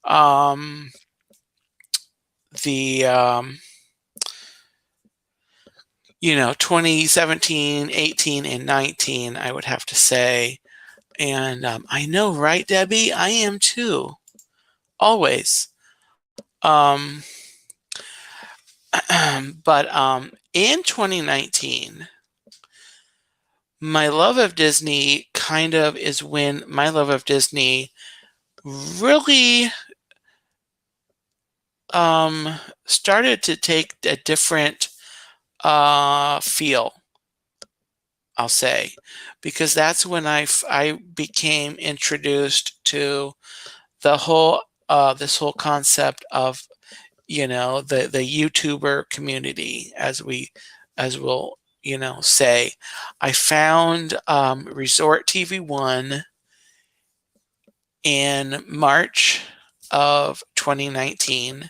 Speaker 1: Um, the 2017, 18, and 19, I would have to say. And I know, right, Debbie? I am too, always. Um, but in 2019, my love of Disney kind of is when my love of Disney really started to take a different feel, I'll say, because that's when I became introduced to the whole this whole concept of the YouTuber community, as we'll say. I found Resort TV One in March of 2019,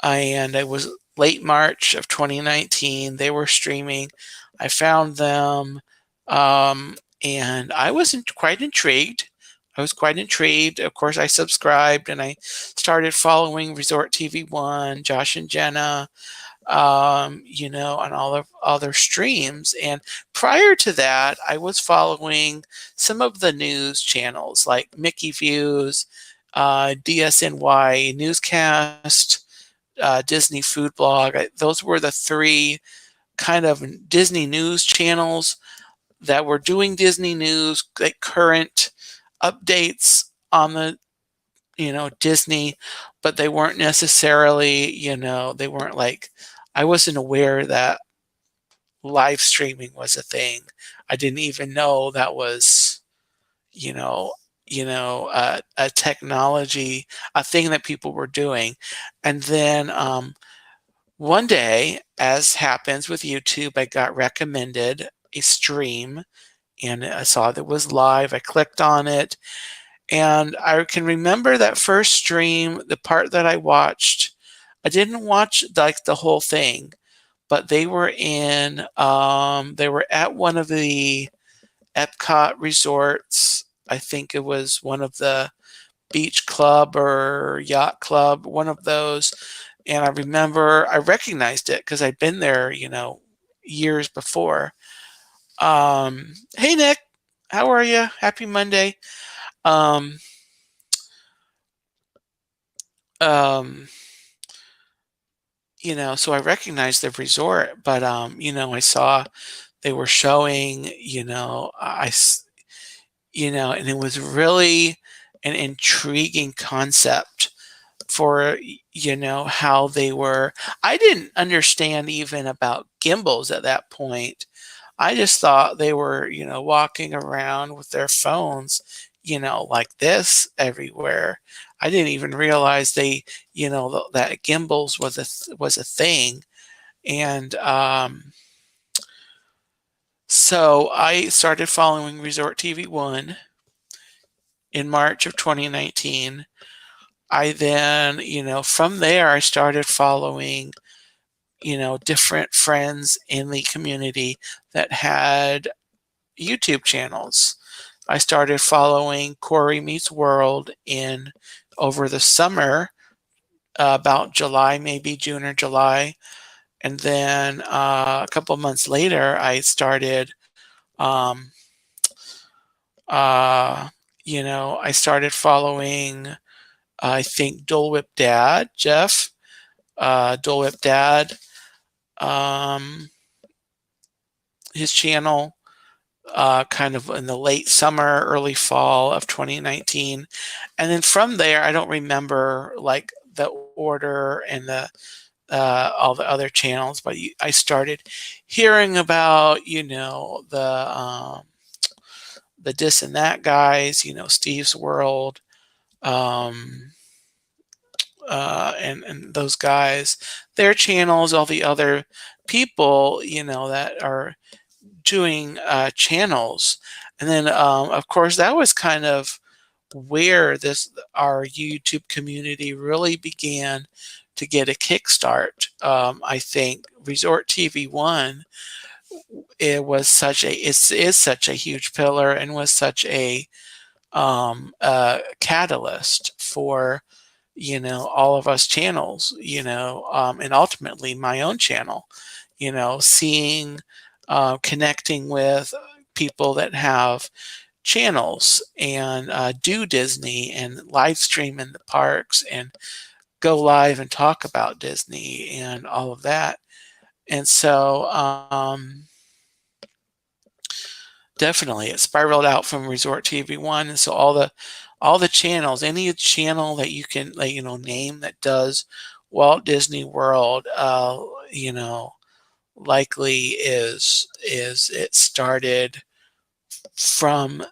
Speaker 1: and it was late March of 2019. They were streaming. I found them, and I was quite intrigued. I was quite intrigued. Of course, I subscribed and I started following Resort TV One, Josh and Jenna, on all their streams. And prior to that, I was following some of the news channels like Mickey Views, DSNY Newscast, Disney Food Blog. Those were the three kind of Disney news channels that were doing Disney news, like current updates on the Disney, but they weren't necessarily, they weren't like, I wasn't aware that live streaming was a thing. I didn't even know that was, you know, a technology, a thing that people were doing. And then one day, as happens with YouTube, I got recommended a stream and I saw that it was live. I clicked on it, and I can remember that first stream, the part that I watched. I didn't watch like the whole thing, but they were they were at one of the Epcot resorts. I think it was one of the beach club or yacht club, one of those. And I remember I recognized it because I'd been there, years before. Hey Nick, how are you? Happy Monday. Um, um, so I recognized the resort, but I saw they were showing, and it was really an intriguing concept for how they were. I didn't understand even about gimbals at that point. I just thought they were walking around with their phones like this everywhere. I didn't even realize they that gimbals was a thing. And So I started following Resort TV 1 in March of 2019. I then, from there, I started following, different friends in the community that had YouTube channels. I started following Corey Meets World in over the summer, about July, maybe June or July. And then a couple months later, I started, um, uh, I started following, I think, Dole Whip Dad, Jeff, Dole Whip Dad, um, his channel, kind of in the late summer, early fall of 2019. And then from there, I don't remember like the order and the all the other channels, but I started hearing about, the this and that guys, Steve's World, um, and those guys, their channels, all the other people, that are doing channels. And then, of course, that was kind of where this our YouTube community really began to get a kickstart. I think Resort TV One, it was such a is such a huge pillar and was such a catalyst for all of us channels, and ultimately my own channel, seeing, connecting with people that have channels and do Disney and live stream in the parks and go live and talk about Disney and all of that. And so definitely it spiraled out from Resort TV One. And so all the channels, any channel that you can name that does Walt Disney World, likely is it started from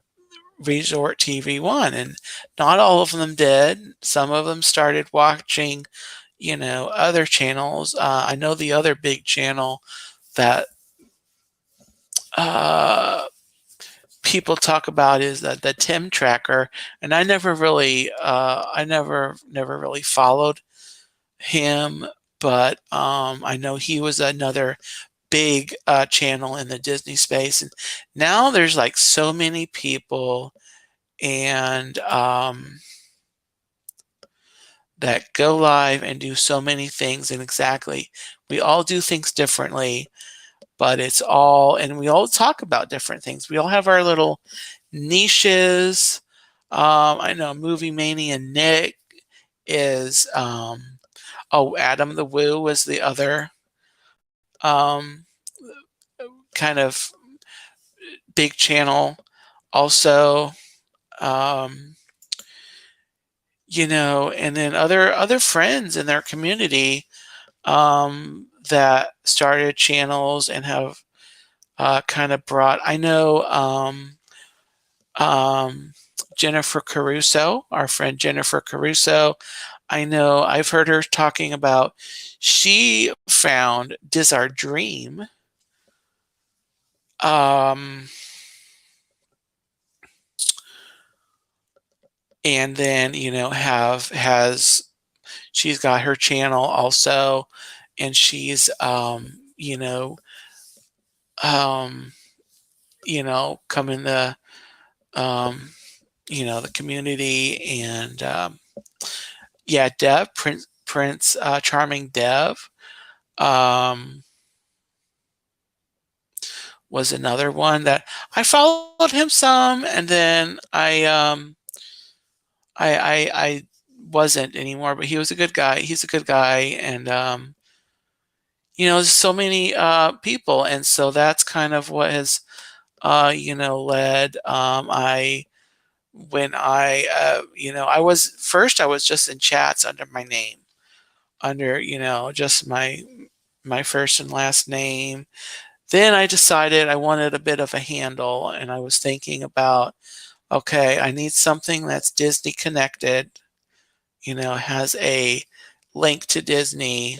Speaker 1: Resort TV One, and not all of them did. Some of them started watching, other channels. I know the other big channel that uh, people talk about is the Tim Tracker, and I never really followed him, but I know he was another big channel in the Disney space, and now there's like so many people and that go live and do so many things, and exactly, we all do things differently, but it's all, and we all talk about different things. We all have our little niches. I know Movie Mania Nick is, oh, Adam the Woo was the other um, kind of big channel also. Um, and then other friends in their community that started channels and have kind of brought. I know um, Jennifer Caruso, our friend Jennifer Caruso. I know I've heard her talking about she found Dis Our Dream. And then have has she's got her channel also, and she's um come in um the community, and yeah, Dev Prince Charming Dev um was another one that I followed him some, and then I wasn't anymore, but he was a good guy. He's a good guy, and there's so many people, and so that's kind of what has led. I when I I was just in chats under my name, under just my first and last name. Then I decided I wanted a bit of a handle, and I was thinking about, okay, I need something that's Disney connected, has a link to Disney.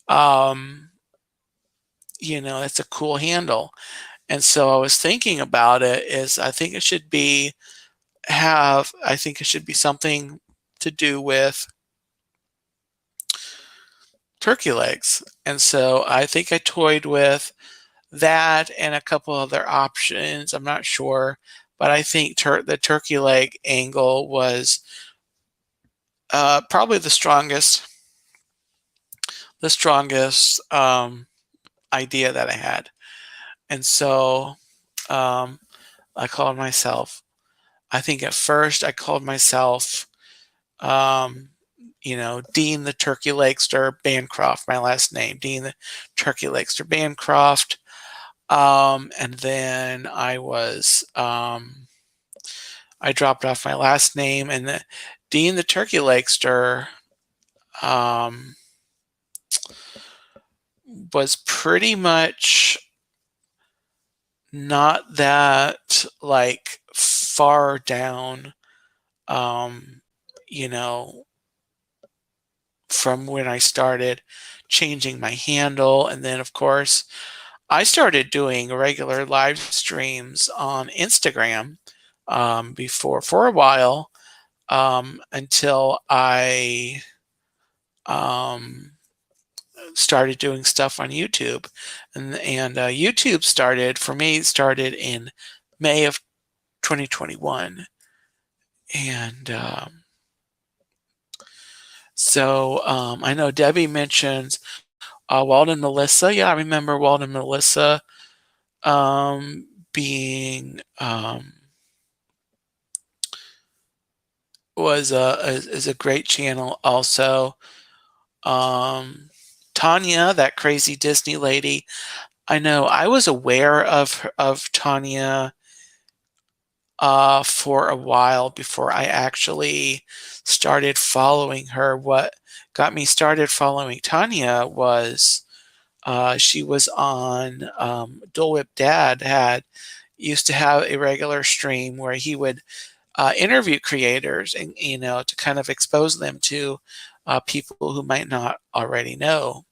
Speaker 1: Um, it's a cool handle. And so I was thinking about it is I think it should be I think it should be something to do with turkey legs. And so I think I toyed with that and a couple other options. I'm not sure, but I think the turkey leg angle was probably the strongest idea that I had. And so um, I called myself. I think at first I called myself, um, Dean the Turkey Legster Bancroft, my last name, Dean the Turkey Legster Bancroft. And then I dropped off my last name, and Dean the Turkey Legster um, was pretty much not that like far down, um, you know, from when I started changing my handle. And then, of course, I started doing regular live streams on Instagram before for a while until I um, started doing stuff on YouTube. And YouTube started in May of 2021. And I know Debbie mentions Walt and Melissa. Yeah, I remember Walt and Melissa being is a great channel also. Tanya, that crazy Disney lady. I know I was aware of Tanya for a while before I actually started following her. What got me started following Tanya was she was on Dole Whip Dad used to have a regular stream where he would interview creators and to kind of expose them to people who might not already know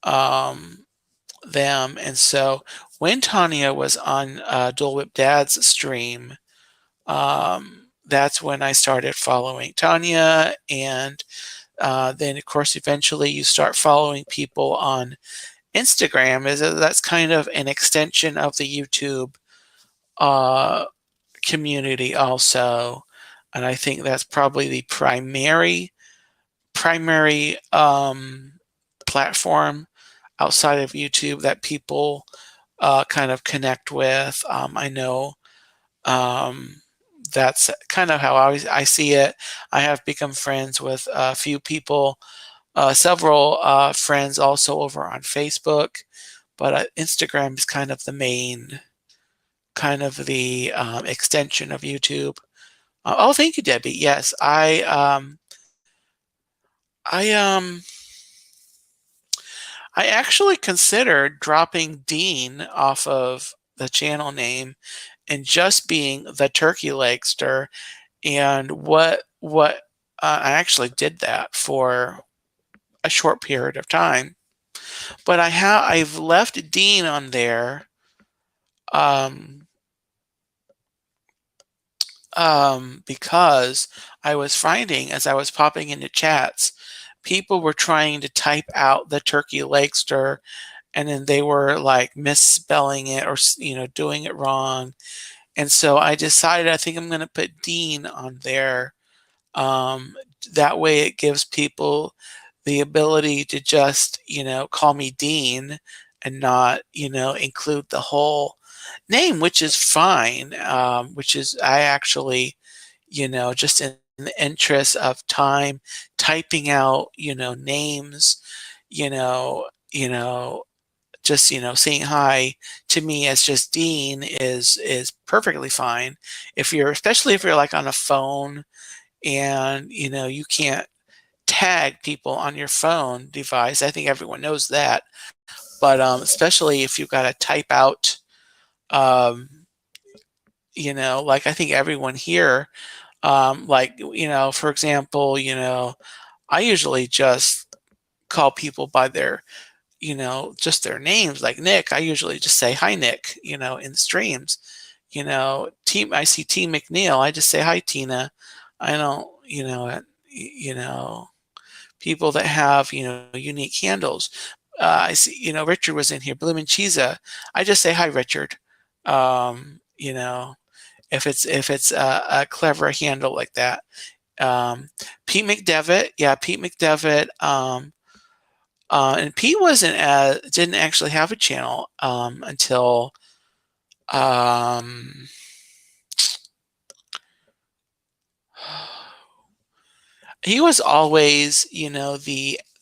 Speaker 1: them. And so when Tanya was on Dole Whip Dad's stream, that's when I started following Tanya. And then, of course, eventually you start following people on Instagram. That's kind of an extension of the YouTube community also. And I think that's probably the primary platform outside of YouTube that people kind of connect with. I know that's kind of how I see it. I have become friends with a few people, several friends also over on Facebook, but Instagram is kind of the main, kind of the extension of YouTube. Oh, thank you, Debbie. Yes, I I actually considered dropping Dean off of the channel name and just being the Turkey Legster. And I actually did that for a short period of time, but I've left Dean on there um, because I was finding as I was popping into chats, people were trying to type out the Turkey Legster, and then they were like misspelling it or doing it wrong. And so I decided I think I'm going to put Dean on there. Um, that way it gives people the ability to just, call me Dean and not, include the whole name, which is fine. Which is, I actually, just in the interest of time, typing out, names, you know, you know, just saying hi to me as just Dean is perfectly fine. Especially if you're like on a phone and you can't tag people on your phone device. I think everyone knows that, but especially if you've got to type out, um, like I think everyone here, like for example, I usually just call people by their just their names, like Nick, I usually just say, "Hi, Nick," in the streams. I see T McNeil, I just say, "Hi, Tina." I don't, people that have, unique handles. I see, Richard was in here, Bloomin' Cheesa. I just say, "Hi, Richard." Um, you know, if it's a clever handle like that. Um, Pete McDevitt, yeah, Pete McDevitt. And Pete didn't actually have a channel until um, he was always,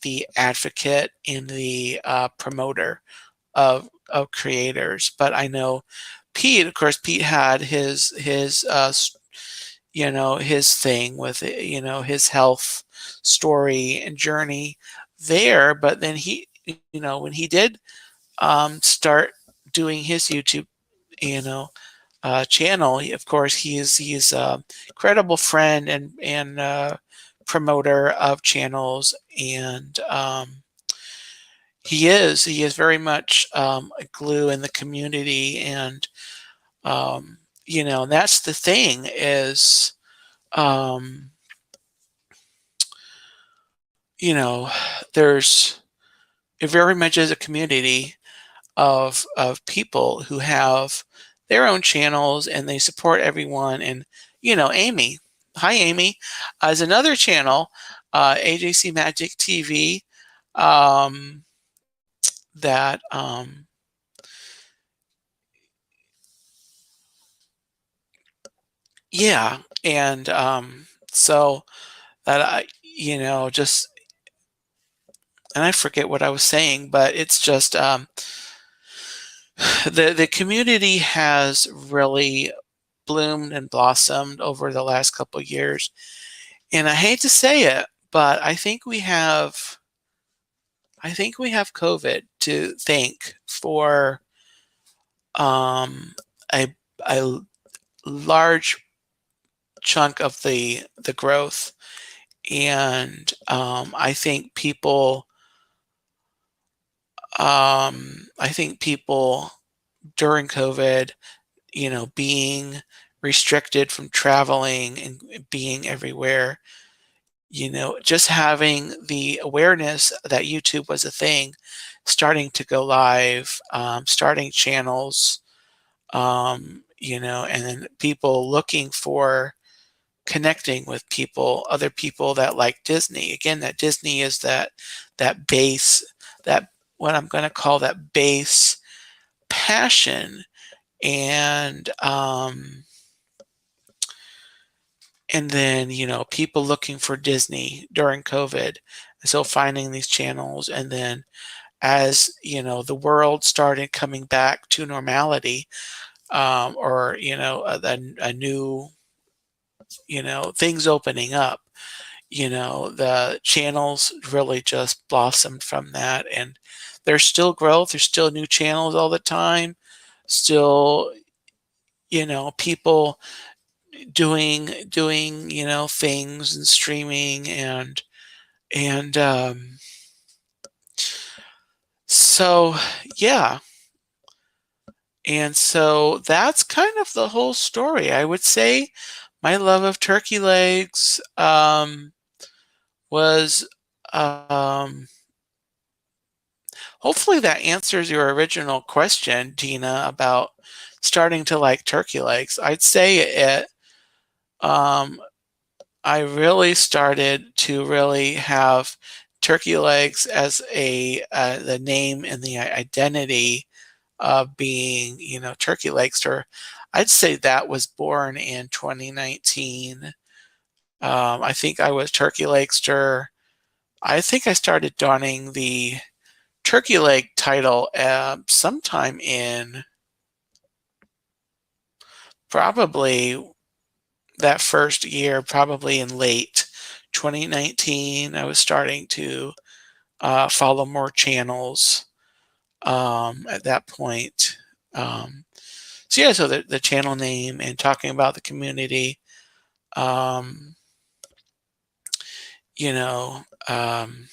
Speaker 1: the advocate and the promoter of creators. But I know Pete, of course, Pete had his thing with his health story and journey there. But then when he did start doing his YouTube, you know, channel, of course, he's a credible friend and promoter of channels, and he is very much a glue in the community, and that's the thing is, um, you know, there's it very much is a community of people who have their own channels and they support everyone. And Amy, hi Amy, is another channel, AJC Magic TV, um, that yeah, and so that just, and I forget what I was saying, but it's just the community has really bloomed and blossomed over the last couple of years. And I hate to say it, but I think we have COVID to thank for um, a a large chunk of the growth. And I think people during COVID, being restricted from traveling and being everywhere, just having the awareness that YouTube was a thing, starting to go live, starting channels, and then people looking for connecting with other people that like Disney. Again, that Disney is that base, that what I'm going to call that base passion, and then people looking for Disney during COVID, so finding these channels. And then as the world started coming back to normality, or a new, things opening up, the channels really just blossomed from that. And there's still growth, there's still new channels all the time, still people doing things and streaming, and so yeah. And so that's kind of the whole story. I would say my love of turkey legs was, um, hopefully that answers your original question, Tina, about starting to like turkey legs. I'd say um, I really started to really have turkey legs as the name and the identity of being, Turkey Legster. I'd say that was born in 2019. I think I was Turkey Legster. I think I started donning the turkey leg title sometime in probably that first year, probably in late 2019. I was starting to follow more channels at that point. So yeah, so the channel name and talking about the community, um, you know, um,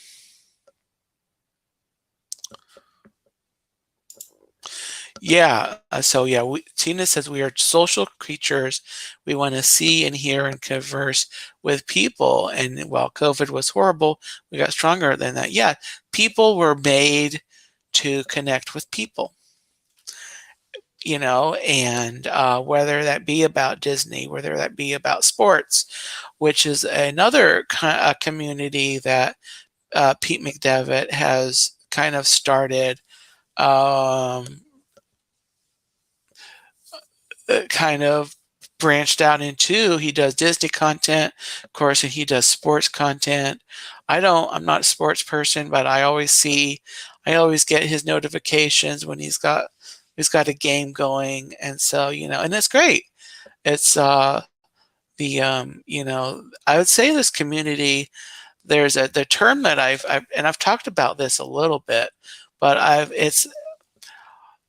Speaker 1: Yeah. So yeah, Tina says we are social creatures. We want to see and hear and converse with people. And while COVID was horrible, we got stronger than that. Yeah, people were made to connect with people, and whether that be about Disney, whether that be about sports, which is another community that Pete McDevitt has kind of started. Um, kind of branched out into. He does Disney content, of course, and he does sports content. I'm not a sports person, but I always get his notifications when he's got a game going. And so, and it's great. It's, I would say this community, the term that I've talked about this a little bit, but it's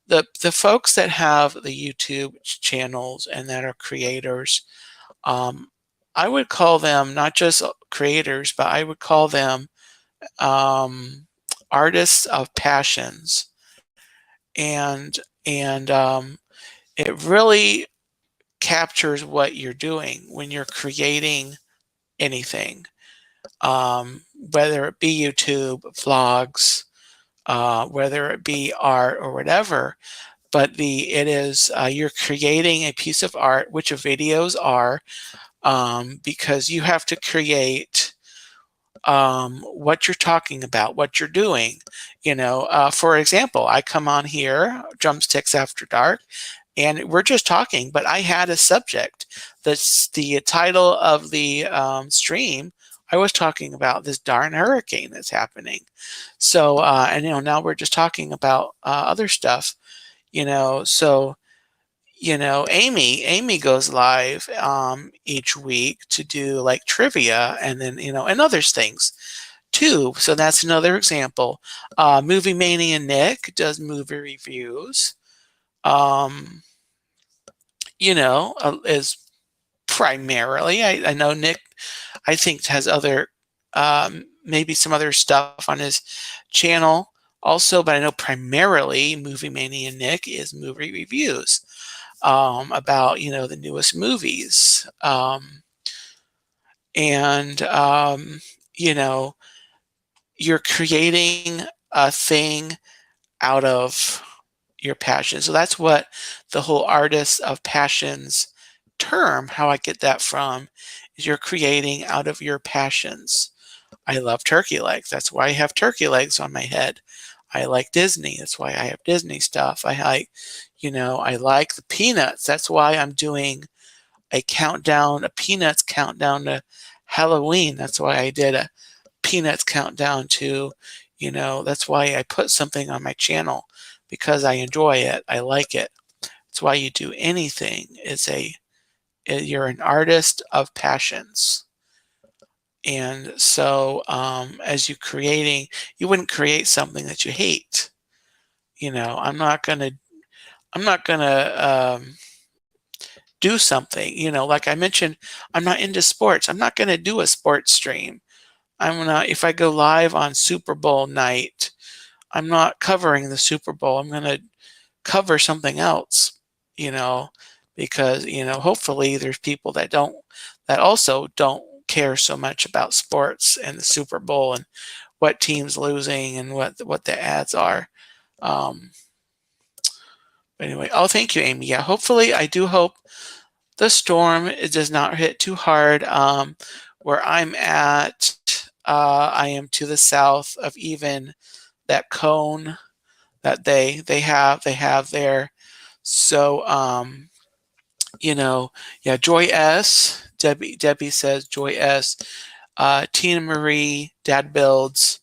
Speaker 1: the folks that have the YouTube channels and that are creators. um, I would call them not just creators, but I would call them um, artists of passions. And it really captures what you're doing when you're creating anything, whether it be YouTube, vlogs, whether it be art or whatever. But it is you're creating a piece of art, which videos are, because you have to create what you're talking about, what you're doing. For example, I come on here, Drumsticks After Dark, and we're just talking, but I had a subject. That's the title of the stream. I was talking about this darn hurricane that's happening. So, and now we're just talking about other stuff. So Amy goes live each week to do like trivia, and then and other things too. So that's another example. Movie Mania Nick does movie reviews. Um, is primarily, I know Nick, I think, has other maybe some other stuff on his channel also, but I know primarily Movie Mania Nick is movie reviews about the newest movies. And you know you're creating a thing out of your passion. So that's what the whole artist of passions term, how I get that from, is you're creating out of your passions. I love turkey legs. That's why I have turkey legs on my head. I like Disney. That's why I have Disney stuff. I like the Peanuts. That's why I'm doing a Peanuts countdown to Halloween. That's why I did a Peanuts countdown to, that's why I put something on my channel, because I enjoy it. I like it. That's why you do anything. You're an artist of passions. And so, as you wouldn't create something that you hate. I'm not gonna do something. Like I mentioned, I'm not into sports. I'm not gonna do a sports stream. If I go live on Super Bowl night, I'm not covering the Super Bowl. I'm gonna cover something else. You know, because hopefully there's people that also don't care so much about sports and the Super Bowl and what team's losing and what the ads are. Um, anyway, oh, thank you, Amy. Yeah, hopefully, I do hope the storm does not hit too hard. Where I'm at, I am to the south of even that cone that they have there. So, yeah, Joy S. Debbie says Joy S. Tina Marie, Dad Builds.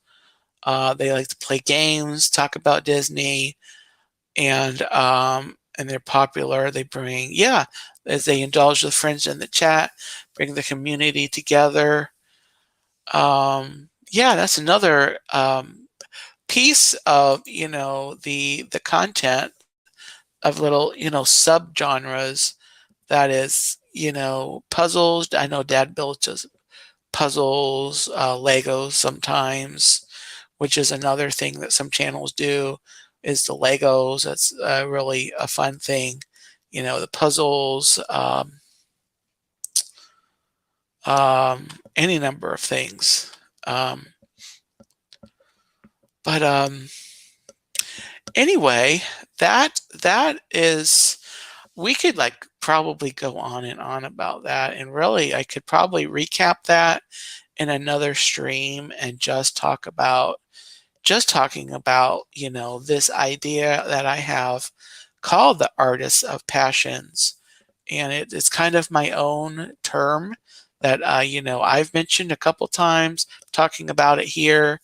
Speaker 1: They like to play games, talk about Disney, and they're popular. They bring, yeah, as they indulge the friends in the chat, bring the community together. Yeah, that's another piece of the content of little subgenres. That is puzzles. I know Dad builds just puzzles, Legos sometimes, which is another thing that some channels do. is the Legos. That's really a fun thing. The puzzles, any number of things. Um, but anyway, that is, we could like probably go on and on about that, and really I could probably recap that in another stream and just talking about this idea that I have called the artists of passions. And it's kind of my own term that I've mentioned a couple times, talking about it here.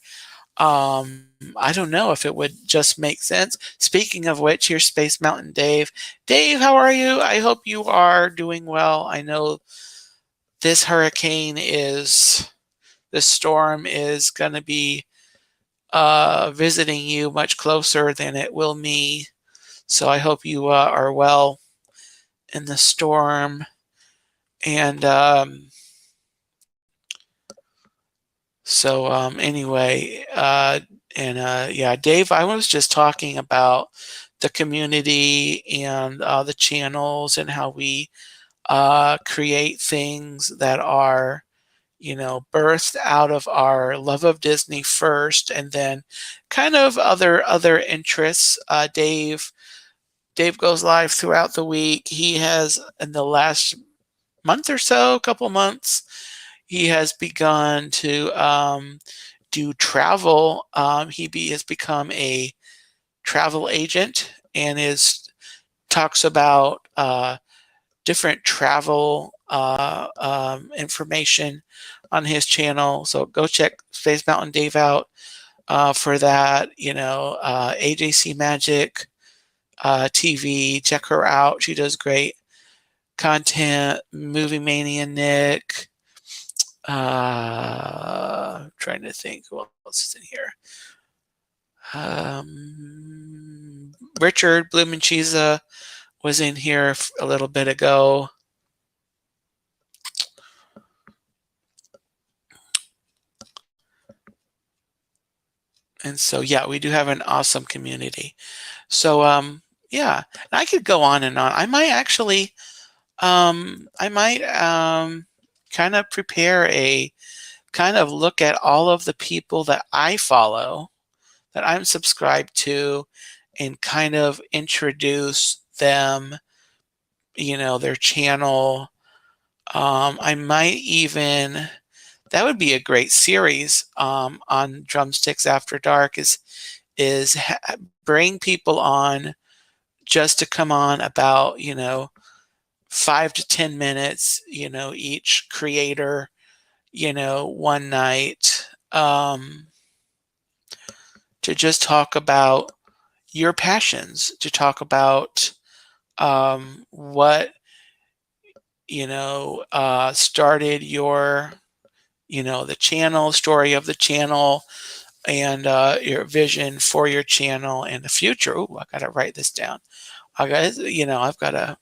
Speaker 1: I don't know if it would just make sense. Speaking of which, here's Space Mountain Dave. Dave, how are you? I hope you are doing well. I know this storm is going to be visiting you much closer than it will me. So I hope you are well in the storm. And anyway, yeah, Dave, I was just talking about the community and the channels and how we create things that are birthed out of our love of Disney first, and then kind of other interests. Dave goes live throughout the week. He has, in the last month or so, couple months, he has begun to do travel. He has become a travel agent and talks about different travel information on his channel. So go check Space Mountain Dave out for that. AJC Magic TV, check her out. She does great content. Movie Mania Nick. Trying to think who else is in here. Richard Blumencheese was in here a little bit ago. And so, yeah, we do have an awesome community. So, yeah, and I could go on and on. I might actually, kind of prepare a kind of look at all of the people that I follow, that I'm subscribed to, and kind of introduce them, their channel. I might even, that would be a great series on Drumsticks After Dark, is bring people on just to come on about 5 to 10 minutes, each creator, one night, to just talk about your passions, to talk about what started your the channel, story of the channel, and your vision for your channel and the future. Oh, I gotta write this down. I've got to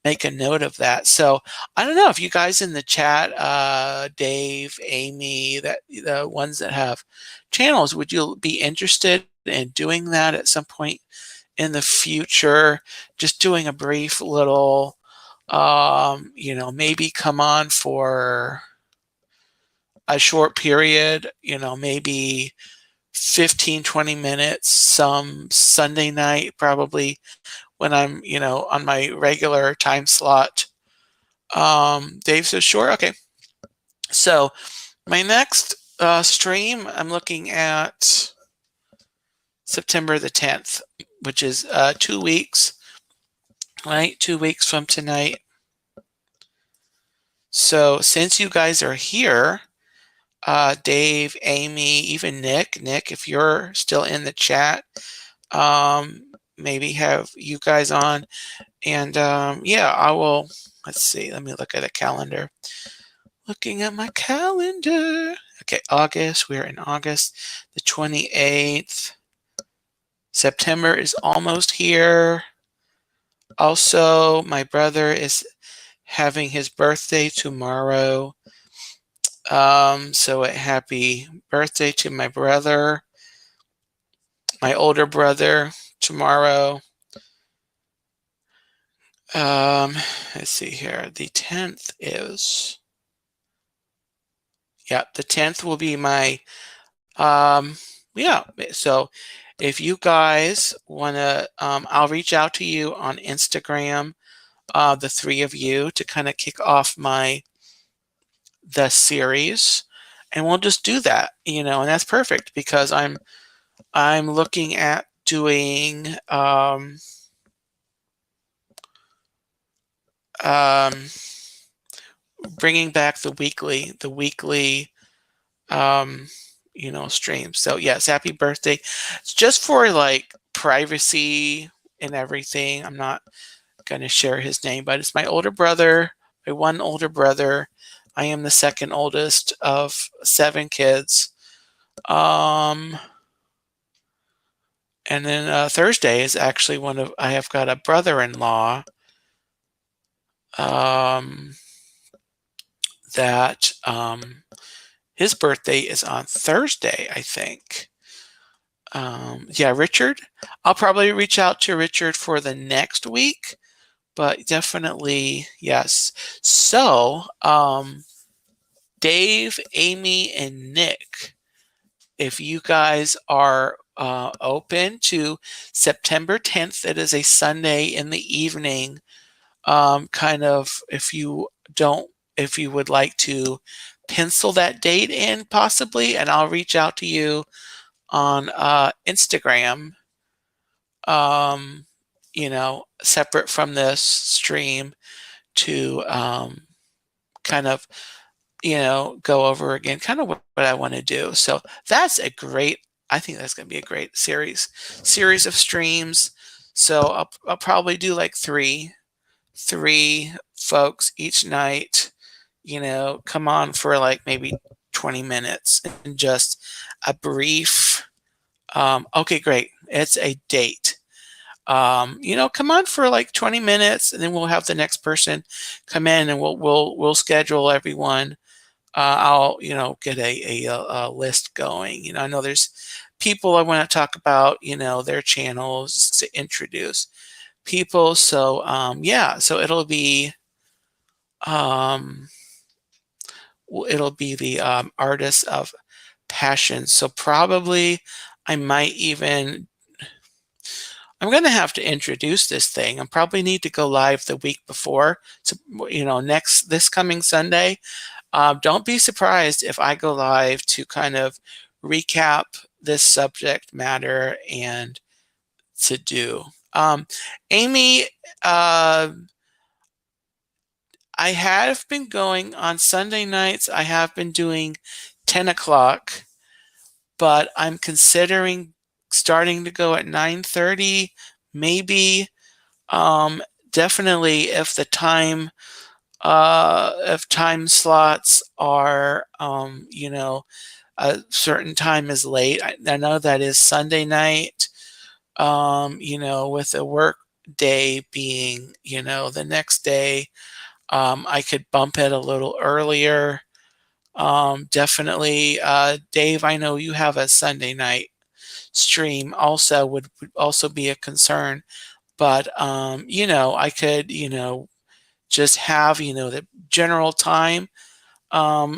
Speaker 1: make a note of that. So I don't know if you guys in the chat, Dave, Amy, that the ones that have channels, would you be interested in doing that at some point in the future? Just doing a brief little, maybe come on for a short period, maybe 15, 20 minutes, some Sunday night, probably when I'm, on my regular time slot. Dave says, sure. Okay. So my next stream, I'm looking at September the 10th, which is 2 weeks, right? 2 weeks from tonight. So since you guys are here, Dave, Amy, even Nick, if you're still in the chat, maybe have you guys on. And yeah, I will, let's see, let me look at a calendar. Looking at my calendar. Okay, August, we're in August, the 28th. September is almost here. Also, my brother is having his birthday tomorrow. So a happy birthday to my brother. my older brother tomorrow. Let's see here. The 10th is, yeah, the 10th will be my, yeah. So if you guys want to, I'll reach out to you on Instagram, the three of you, to kind of kick off the series, and we'll just do that, and that's perfect because I'm looking at doing um, bringing back the weekly streams. So yes, happy birthday. It's just for like privacy and everything. I'm not going to share his name, but it's my older brother, my one older brother. I am the second oldest of 7 kids. And then Thursday is actually I have got a brother-in-law that his birthday is on Thursday, I think. Yeah, Richard. I'll probably reach out to Richard for the next week, but definitely yes. So, Dave, Amy, and Nick, if you guys are open to September 10th, it is a Sunday in the evening. Kind of, if you would like to pencil that date in possibly, and I'll reach out to you on Instagram, separate from this stream to kind of, go over again kind of what I want to do. So I think that's going to be a great series of streams. So I'll probably do like three folks each night, come on for like maybe 20 minutes and just a brief, okay, great. It's a date. Come on for like 20 minutes and then we'll have the next person come in and we'll schedule everyone. I'll, get a list going. I know there's people I want to talk about, their channels to introduce people. So, yeah, so it'll be the Artists of Passion. So probably I might even, I'm going to have to introduce this thing. I probably need to go live the week before. So, this coming Sunday. Don't be surprised if I go live to kind of recap this subject matter and to do. Amy, I have been going on Sunday nights. I have been doing 10 o'clock, but I'm considering starting to go at 9:30, maybe. Definitely if time slots are, a certain time is late. I know that is Sunday night, with a work day being, the next day. I could bump it a little earlier. Definitely, Dave, I know you have a Sunday night stream also would also be a concern, but, I could, just have, the general time, or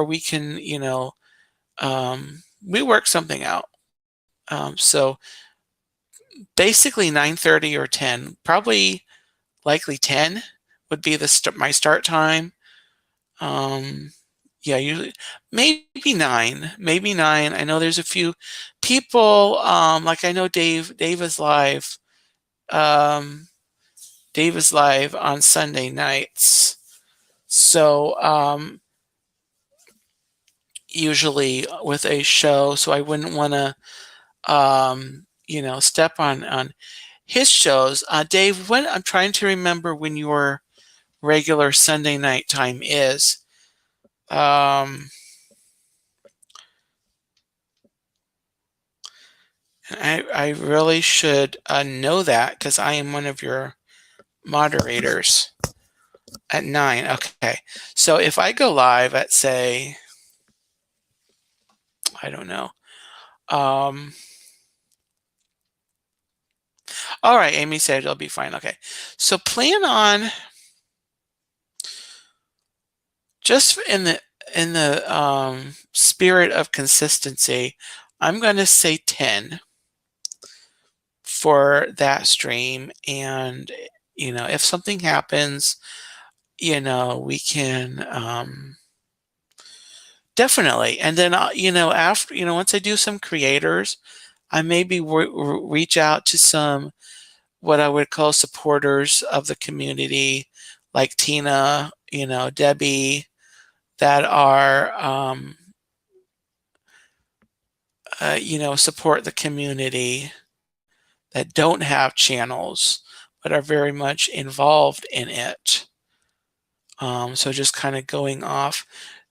Speaker 1: we can, we work something out. So basically 9:30 or 10, probably likely 10 would be my start time. Yeah, usually maybe 9. I know there's a few people, like I know Dave is live. Dave is live on Sunday nights. So, usually with a show, so I wouldn't want to, step on his shows. Dave, I'm trying to remember when your regular Sunday night time is. I really should know that because I am one of your moderators at 9. Okay. So if I go live at, say, I don't know, Um, all right, Amy said it'll be fine. Okay. So plan on just in the spirit of consistency, I'm going to say 10 for that stream. And, if something happens, we can definitely. And then, after, once I do some creators, I maybe reach out to some what I would call supporters of the community, like Tina, Debbie, that are, support the community that don't have channels, but are very much involved in it. So just kind of going off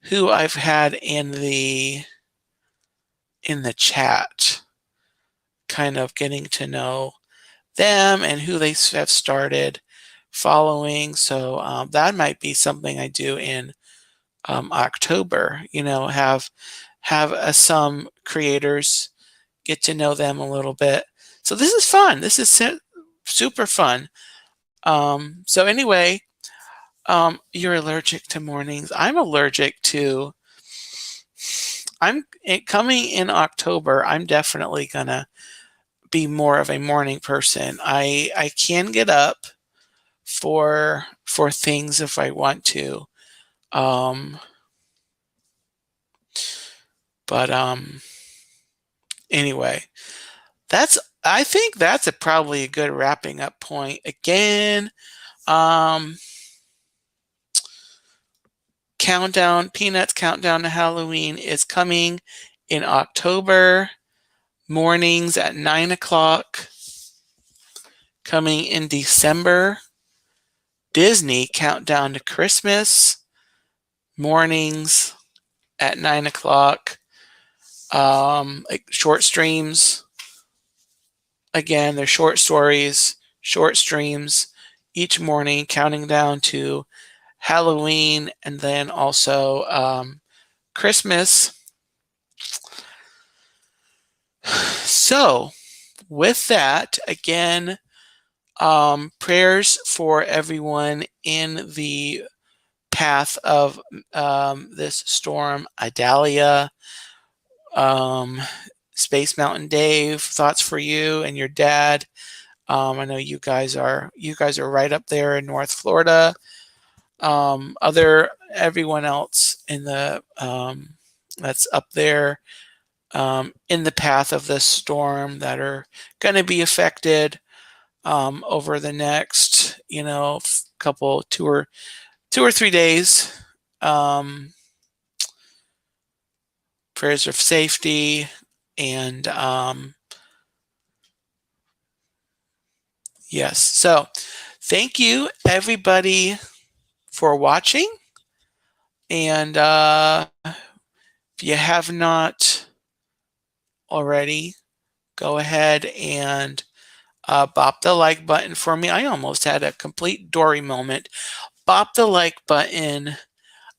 Speaker 1: who I've had in the chat, kind of getting to know them and who they have started following. So that might be something I do in October. Have some creators, get to know them a little bit. So this is fun. This is super fun. So anyway, you're allergic to mornings. I'm allergic to. I'm coming in October. I'm definitely gonna be more of a morning person. I can get up for things if I want to. But anyway, I think that's probably a good wrapping up point. Again, Peanuts Countdown to Halloween is coming in October, mornings at 9 o'clock. Coming in December, Disney Countdown to Christmas, mornings at 9 o'clock. Like short streams. Again, they're short stories, short streams each morning, counting down to Halloween and then also Christmas. So, with that, again, prayers for everyone in the path of this storm. Idalia, Space Mountain Dave, thoughts for you and your dad. I know you guys are right up there in North Florida. Everyone else in the that's up there in the path of this storm that are going to be affected over the next, couple 2 or 3 days. Prayers of safety and yes. So thank you everybody for watching. And if you have not already, go ahead and bop the like button for me. I almost had a complete Dory moment. Bop the like button.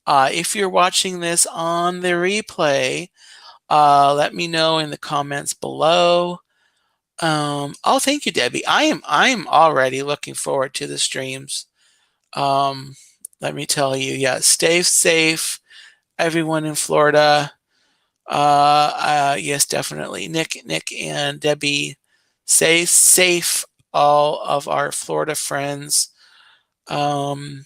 Speaker 1: If you're watching this on the replay, let me know in the comments below. Oh, thank you, Debbie. I'm already looking forward to the streams. Let me tell you, yeah, stay safe, everyone in Florida. Yes, definitely. Nick and Debbie, stay safe, all of our Florida friends. And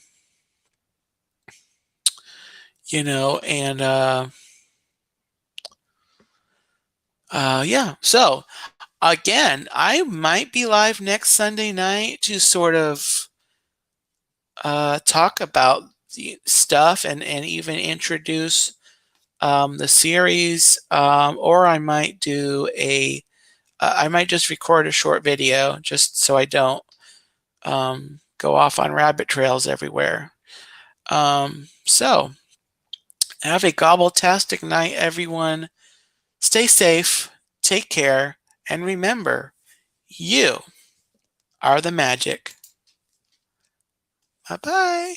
Speaker 1: yeah. So again, I might be live next Sunday night to sort of talk about the stuff and even introduce the series, or I might do I might just record a short video just so I don't go off on rabbit trails everywhere. So have a gobbletastic night, everyone. Stay safe, take care, and remember, you are the magic. Bye-bye.